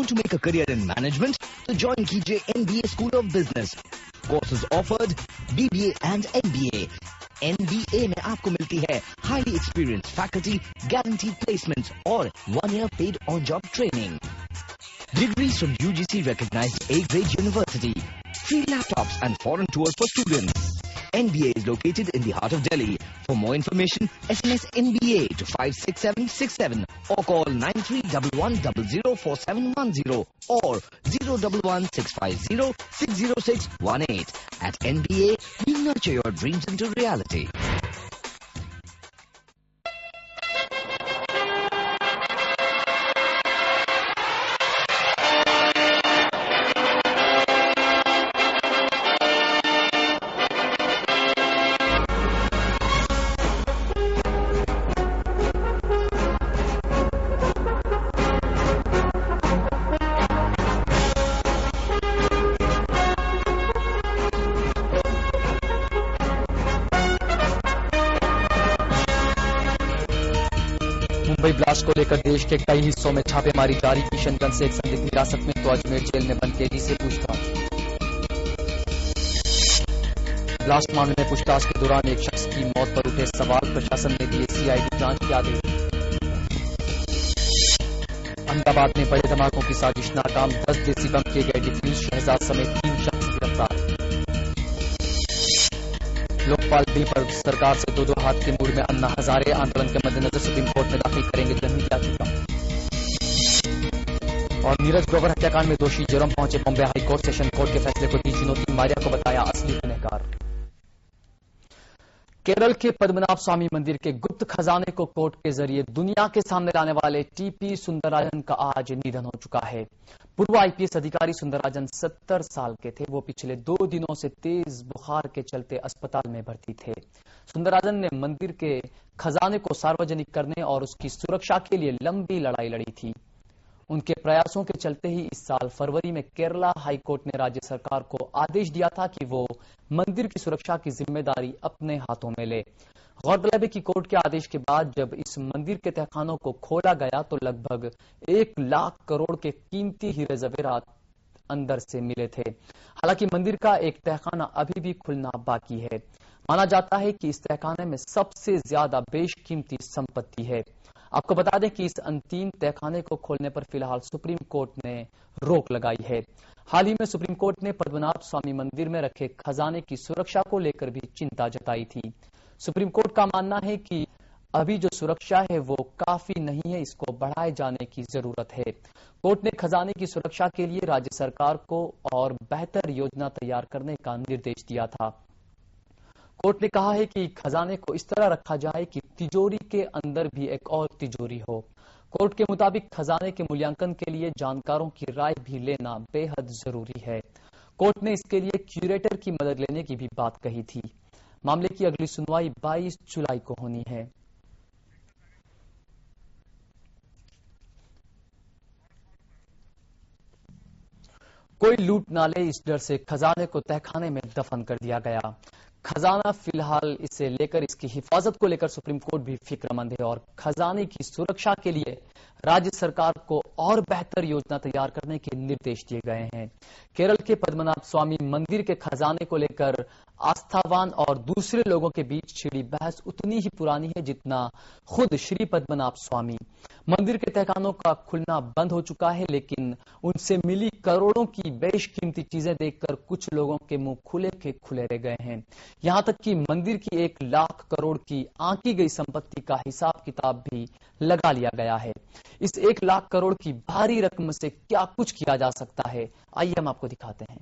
To make a career in management, to join KJ NBA School of Business. Courses offered BBA and MBA. NBA में आपको मिलती है highly experienced faculty, guaranteed placements और 1-year paid on-job training. Degrees from UGC recognized A-grade university. Free laptops and foreign tour for students. NBA is located in the heart of Delhi. For more information, SMS NBA to 56767 or call 9311004710 or 01165060618. At NBA, we nurture your dreams into reality. Blast को लेकर देश के कई हिस्सों में छापेमारी जारी। किशनगंज से एक संदिग्ध हिरासत में तो अजमेर जेल में बंद कैदी से पूछताछ। ब्लास्ट मामले में पूछताछ के दौरान एक शख्स की मौत पर उठे सवाल, प्रशासन ने दिए सीआईडी जांच के आदेश। अहमदाबाद में बड़े धमाकों की साजिश नाकाम, 10 देसी बम किए गए डिफ्यूज, शहजाद समेत 3 शख्स गिरफ्तार। लोकपाल बिल पर सरकार से 2-2 हाथ के मूड में अन्ना हजारे, आंदोलन के मद्देनजर सुप्रीम कोर्ट में दाखिल करेंगे जनहित याचिका। और नीरज ग्रोवर हत्याकांड में दोषी जेरोम पहुंचे बॉम्बे हाईकोर्ट, सेशन कोर्ट के फैसले को दी चुनौती, मारिया को बताया असली गुनहगार। केरल के पद्मनाभ स्वामी मंदिर के गुप्त खजाने को कोर्ट के जरिए दुनिया के सामने लाने वाले टीपी सुंदरराजन का आज निधन हो चुका है। पूर्व आईपीएस अधिकारी सुंदरराजन 70 साल के थे। वो पिछले 2 दिनों से तेज बुखार के चलते अस्पताल में भर्ती थे। सुंदरराजन ने मंदिर के खजाने को सार्वजनिक करने और उसकी सुरक्षा के लिए लंबी लड़ाई लड़ी थी। उनके प्रयासों के चलते ही इस साल फरवरी में केरला हाईकोर्ट ने राज्य सरकार को आदेश दिया था कि वो मंदिर की सुरक्षा की जिम्मेदारी अपने हाथों में ले। गौरतलब है कि कोर्ट के आदेश के बाद जब इस मंदिर के तहखानों को खोला गया तो लगभग 1 लाख करोड़ के कीमती हीरे जवेरात अंदर से मिले थे। हालांकि मंदिर का एक तहखाना अभी भी खुलना बाकी है। माना जाता है कि इस तहखाने में सबसे ज्यादा बेशकीमती संपत्ति है। आपको बता दें कि इस अंतिम तहखाने को खोलने पर फिलहाल सुप्रीम कोर्ट ने रोक लगाई है। हाल ही में सुप्रीम कोर्ट ने पद्मनाभ स्वामी मंदिर में रखे खजाने की सुरक्षा को लेकर भी चिंता जताई थी। सुप्रीम कोर्ट का मानना है कि अभी जो सुरक्षा है वो काफी नहीं है, इसको बढ़ाए जाने की जरूरत है। कोर्ट ने खजाने की सुरक्षा के लिए राज्य सरकार को और बेहतर योजना तैयार करने का निर्देश दिया था। कोर्ट ने कहा है कि खजाने को इस तरह रखा जाए कि तिजोरी के अंदर भी एक और तिजोरी हो। कोर्ट के मुताबिक खजाने के मूल्यांकन के लिए जानकारों की राय भी लेना बेहद जरूरी है। कोर्ट ने इसके लिए क्यूरेटर की मदद लेने की भी बात कही थी। मामले की अगली सुनवाई 22 जुलाई को होनी है। कोई लूट ना ले, इस डर से खजाने को तहखाने में दफन कर दिया गया। खजाना फिलहाल इसे लेकर इसकी हिफाजत को लेकर सुप्रीम कोर्ट भी फिक्रमंद है और खजाने की सुरक्षा के लिए राज्य सरकार को और बेहतर योजना तैयार करने के निर्देश दिए गए हैं। केरल के पद्मनाभ स्वामी मंदिर के खजाने को लेकर आस्थावान और दूसरे लोगों के बीच छिड़ी बहस उतनी ही पुरानी है जितना खुद श्री पद्मनाभ स्वामी। मंदिर के तहखानों का खुलना बंद हो चुका है, लेकिन उनसे मिली करोड़ों की बेशकीमती चीजें देखकर कुछ लोगों के मुंह खुले के खुले रह गए हैं। यहां तक कि मंदिर की 1 लाख करोड़ की आंकी गई संपत्ति का हिसाब किताब भी लगा लिया गया है। इस 1 लाख करोड़ की भारी रकम से क्या कुछ किया जा सकता है, आइए हम आपको दिखाते हैं।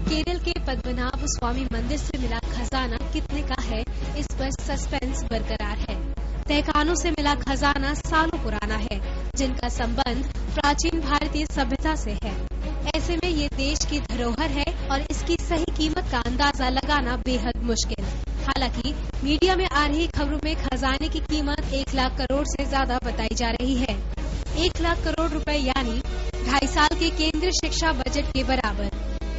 केरल के पद्मनाभ स्वामी मंदिर से मिला खजाना कितने का है, इस पर सस्पेंस बरकरार है। तहखानों से मिला खजाना सालों पुराना है, जिनका संबंध प्राचीन भारतीय सभ्यता से है। ऐसे में ये देश की धरोहर है और इसकी सही कीमत का अंदाजा लगाना बेहद मुश्किल। हालांकि मीडिया में आ रही खबरों में खजाने की कीमत 1 लाख करोड़ से ज्यादा बताई जा रही है। 1 लाख करोड़ रुपए यानी 2.5 साल के केंद्रीय शिक्षा बजट के बराबर।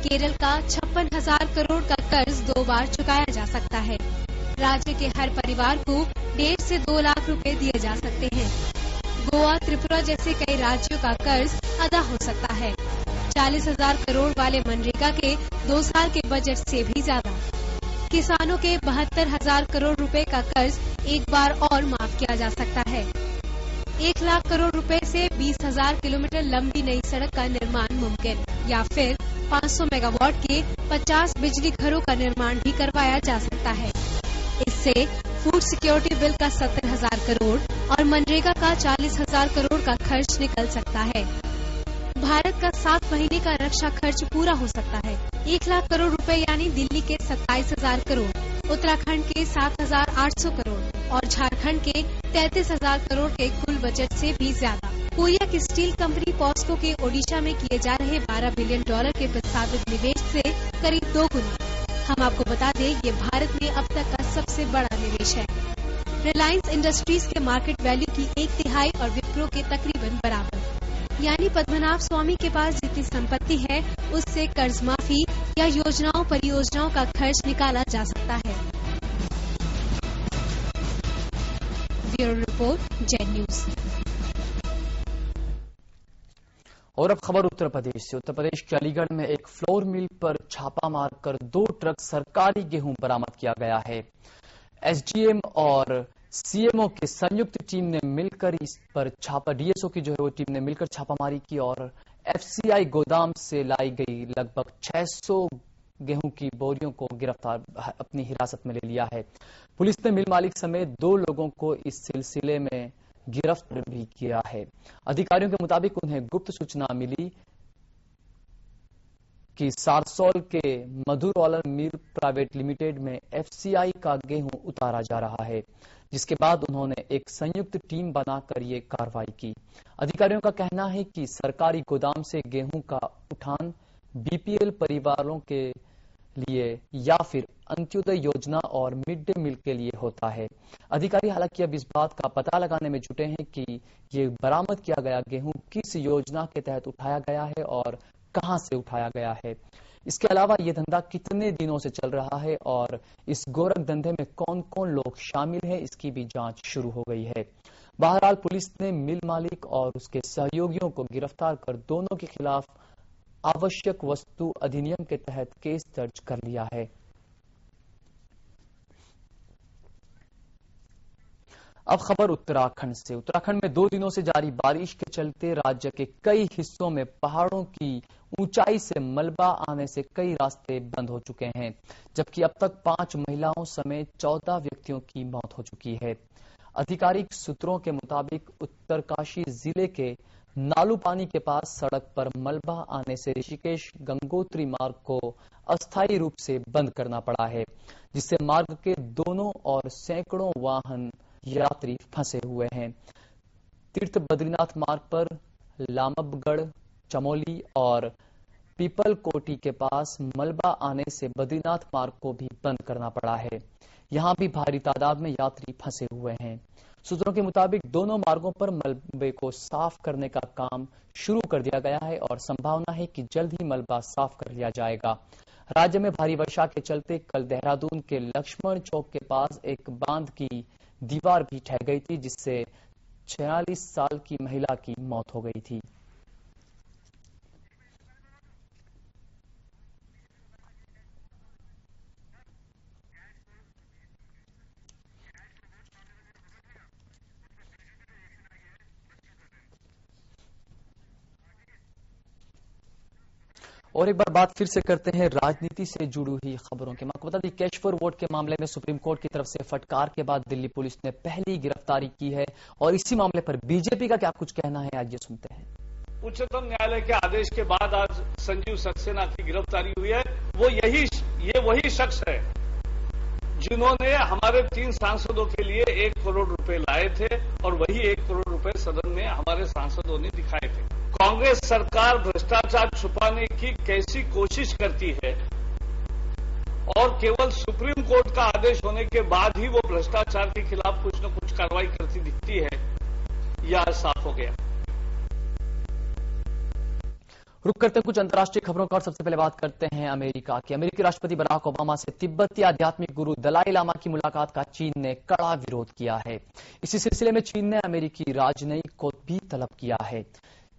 केरल का 56,000 करोड़ का कर्ज 2 बार चुकाया जा सकता है। राज्य के हर परिवार को 1.5 से 2 लाख रुपए दिए जा सकते हैं। गोवा, त्रिपुरा जैसे कई राज्यों का कर्ज अदा हो सकता है। 40,000 करोड़ वाले मनरेगा के 2 साल के बजट से भी ज्यादा। किसानों के 72,000 करोड़ रुपए का कर्ज एक बार और माफ किया जा सकता है। 1 लाख करोड़ रुपए से 20,000 किलोमीटर लंबी नई सड़क का निर्माण मुमकिन, या फिर 500 मेगावाट के 50 बिजली घरों का निर्माण भी करवाया जा सकता है। इससे फूड सिक्योरिटी बिल का 70,000 करोड़ और मनरेगा का 40,000 करोड़ का खर्च निकल सकता है। भारत का 7 महीने का रक्षा खर्च पूरा हो सकता है। 1 लाख करोड़ रुपए यानी दिल्ली के 27,000 करोड़, उत्तराखंड के 7,800 करोड़ और झारखंड के 33,000 करोड़ के कुल बजट से भी ज्यादा। कोरिया की स्टील कंपनी पॉस्को के ओडिशा में किए जा रहे $12 बिलियन के प्रस्तावित निवेश से करीब 2 गुना। हम आपको बता दें, ये भारत में अब तक का सबसे बड़ा निवेश है। रिलायंस इंडस्ट्रीज के मार्केट वैल्यू की 1/3 और विप्रो के तकरीबन बराबर। यानी पद्मनाभ स्वामी के पास जितनी संपत्ति है उससे कर्ज माफी या योजनाओं परियोजनाओं का खर्च निकाला जा सकता है। Bureau report, Z news. और अब खबर उत्तर प्रदेश से। उत्तर प्रदेश के अलीगढ़ में एक फ्लोर मिल पर छापा मारकर 2 ट्रक सरकारी गेहूं बरामद किया गया है। एसडीएम और सीएमओ की संयुक्त टीम ने मिलकर इस पर छापा डीएसओ की जो है वो टीम ने मिलकर छापामारी की और एफसीआई गोदाम से लाई गई लगभग 600 गेहूं की बोरियों को गिरफ्तार अपनी हिरासत में ले लिया है। पुलिस ने मिल मालिक समेत 2 लोगों को इस सिलसिले में गिरफ्तार भी किया है। अधिकारियों के मुताबिक उन्हें गुप्त सूचना मिली कि सारसौल के मधुरौलर मिल प्राइवेट लिमिटेड में एफसीआई का गेहूं उतारा जा रहा है, जिसके बाद उन्होंने एक संयुक्त टीम बनाकर ये कार्रवाई की। अधिकारियों का कहना है कि सरकारी गोदाम से गेहूं का उठान बीपीएल परिवारों के लिए या फिर अंत्योदय योजना और मिड डे मील के लिए होता है। अधिकारी हालांकि अब इस बात का पता लगाने में जुटे हैं कि ये बरामद किया गया गेहूं किस योजना के तहत उठाया गया है और कहां से उठाया गया है। इसके अलावा ये धंधा कितने दिनों से चल रहा है और इस गोरख धंधे में कौन कौन लोग शामिल हैं, इसकी भी जांच शुरू हो गई है। बहरहाल पुलिस ने मिल मालिक और उसके सहयोगियों को गिरफ्तार कर दोनों के खिलाफ आवश्यक वस्तु अधिनियम के तहत केस दर्ज कर लिया है। अब खबर उत्तराखंड से। उत्तराखंड में 2 दिनों से जारी बारिश के चलते राज्य के कई हिस्सों में पहाड़ों की ऊंचाई से मलबा आने से कई रास्ते बंद हो चुके हैं, जबकि अब तक 5 महिलाओं समेत 14 व्यक्तियों की मौत हो चुकी है। आधिकारिक सूत्रों के मुताबिक उत्तरकाशी जिले के नालू पानी के पास सड़क पर मलबा आने से ऋषिकेश गंगोत्री मार्ग को अस्थायी रूप से बंद करना पड़ा है, जिससे मार्ग के दोनों ओर सैकड़ों वाहन यात्री फंसे हुए हैं। तीर्थ बद्रीनाथ मार्ग पर लामबगढ़, चमोली और पीपल कोटी के पास मलबा आने से बद्रीनाथ मार्ग को भी बंद करना पड़ा है। यहां भी भारी तादाद में यात्री फंसे हुए हैं। सूत्रों के मुताबिक दोनों मार्गों पर मलबे को साफ करने का काम शुरू कर दिया गया है और संभावना है कि जल्द ही मलबा साफ कर लिया जाएगा। राज्य में भारी वर्षा के चलते कल देहरादून के लक्ष्मण चौक के पास एक बांध की दीवार भी ढह गई थी, जिससे 46 साल की महिला की मौत हो गई थी। और एक बार बात फिर से करते हैं राजनीति से जुड़ी हुई खबरों की। मैं आपको बता दें कैश फॉर वोट के मामले में सुप्रीम कोर्ट की तरफ से फटकार के बाद दिल्ली पुलिस ने पहली गिरफ्तारी की है और इसी मामले पर बीजेपी का क्या कुछ कहना है, आज ये सुनते हैं। उच्चतम न्यायालय के आदेश के बाद आज संजीव सक्सेना की गिरफ्तारी हुई है। ये वही शख्स है जिन्होंने हमारे 3 सांसदों के लिए 1 करोड़ रुपए लाए थे और वही 1 करोड़ रुपए सदन में हमारे सांसदों ने दिखाए थे। कांग्रेस सरकार भ्रष्टाचार छुपाने की कैसी कोशिश करती है और केवल सुप्रीम कोर्ट का आदेश होने के बाद ही वो भ्रष्टाचार के खिलाफ कुछ न कुछ कार्रवाई करती दिखती है, यह साफ हो गया। रुक करते हैं कुछ अंतर्राष्ट्रीय खबरों का और सबसे पहले बात करते हैं अमेरिका की। अमेरिकी राष्ट्रपति बराक ओबामा से तिब्बती आध्यात्मिक गुरु दलाई लामा की मुलाकात का चीन ने कड़ा विरोध किया है। इसी सिलसिले में चीन ने अमेरिकी राजनयिक को भी तलब किया है।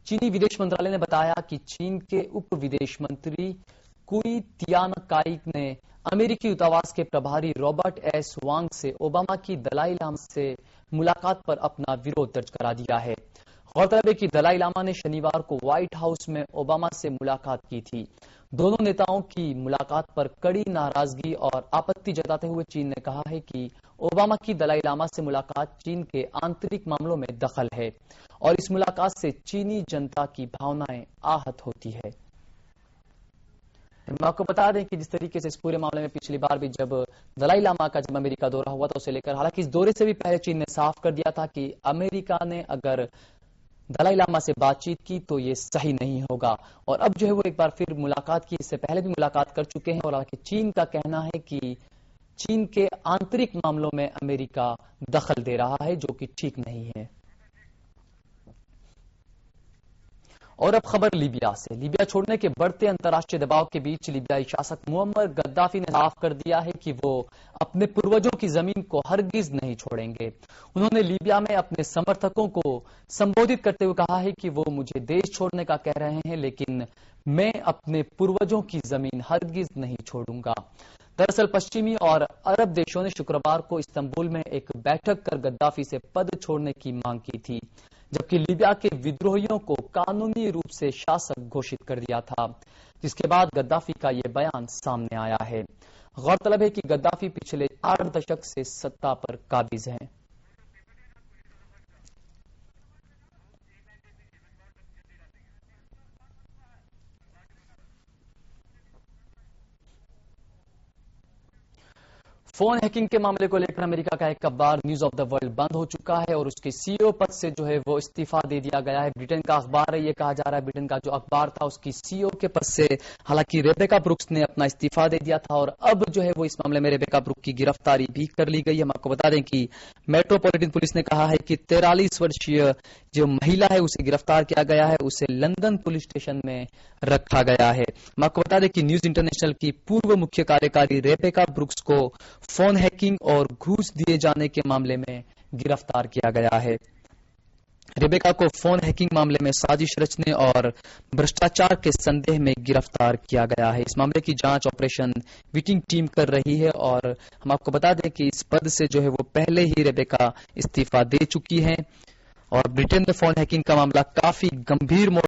चीनी विदेश मंत्रालय ने बताया कि चीन के उप विदेश मंत्री कुई तियानकाई ने अमेरिकी दूतावास के प्रभारी रॉबर्ट एस वांग से ओबामा की दलाई लामा से मुलाकात पर अपना विरोध दर्ज करा दिया है। गौरतलब है कि दलाई लामा ने शनिवार को व्हाइट हाउस में ओबामा से मुलाकात की थी। दोनों नेताओं की मुलाकात पर कड़ी नाराजगी और आपत्ति जताते हुए चीन ने कहा है कि ओबामा की दलाई लामा से मुलाकात चीन के आंतरिक मामलों में दखल है और इस मुलाकात से चीनी जनता की भावनाएं आहत होती है। मैं आपको बता दें कि जिस तरीके से इस पूरे मामले में पिछली बार भी जब दलाई लामा का जब अमेरिका दौरा हुआ था उसे लेकर, हालांकि इस दौरे से भी पहले चीन ने साफ कर दिया था कि अमेरिका ने अगर दलाई लामा से बातचीत की तो ये सही नहीं होगा और अब जो है वो एक बार फिर मुलाकात की। इससे पहले भी मुलाकात कर चुके हैं और हालांकि चीन का कहना है कि चीन के आंतरिक मामलों में अमेरिका दखल दे रहा है, जो कि ठीक नहीं है। और अब खबर लीबिया से। लीबिया छोड़ने के बढ़ते अंतर्राष्ट्रीय दबाव के बीच लीबियाई शासक मुअम्मर गद्दाफी ने साफ कर दिया है कि वो अपने पूर्वजों की जमीन को हरगिज नहीं छोड़ेंगे। उन्होंने लीबिया में अपने समर्थकों को संबोधित करते हुए कहा है कि वो मुझे देश छोड़ने का कह रहे हैं, लेकिन मैं अपने पूर्वजों की जमीन हरगिज नहीं छोड़ूंगा। दरअसल पश्चिमी और अरब देशों ने शुक्रवार को इस्तांबुल में एक बैठक कर गद्दाफी से पद छोड़ने की मांग की थी, जबकि लीबिया के विद्रोहियों को कानूनी रूप से शासक घोषित कर दिया था, जिसके बाद गद्दाफी का यह बयान सामने आया है। गौरतलब है कि गद्दाफी पिछले 8 दशक से सत्ता पर काबिज हैं। फोन हैकिंग के मामले को लेकर अमेरिका का एक अखबार न्यूज ऑफ द वर्ल्ड बंद हो चुका है और उसके सीईओ पद से जो है वो इस्तीफा दे दिया गया है। ब्रिटेन का अखबार है, ये कहा जा रहा है ब्रिटेन का जो अखबार था उसकी सीईओ के पद से हालांकि रेबेका ब्रुक्स ने अपना इस्तीफा दे दिया था और अब जो है वो इस मामले में रेबेका ब्रुक्स की गिरफ्तारी भी कर ली गई है। हम आपको बता दें कि मेट्रोपॉलिटन पुलिस ने कहा है कि 43 वर्षीय जो महिला है उसे गिरफ्तार किया गया है, उसे लंदन पुलिस स्टेशन में रखा गया है। हम आपको बता दें कि न्यूज इंटरनेशनल की पूर्व मुख्य कार्यकारी रेबेका ब्रुक्स को फोन हैकिंग और घूस दिए जाने के मामले में गिरफ्तार किया गया है। रेबेका को फोन हैकिंग मामले में साजिश रचने और भ्रष्टाचार के संदेह में गिरफ्तार किया गया है। इस मामले की जांच ऑपरेशन विटिंग टीम कर रही है और हम आपको बता दें कि इस पद से जो है वो पहले ही रेबेका इस्तीफा दे चुकी हैं और ब्रिटेन में फोन हैकिंग का मामला काफी गंभीर मोड़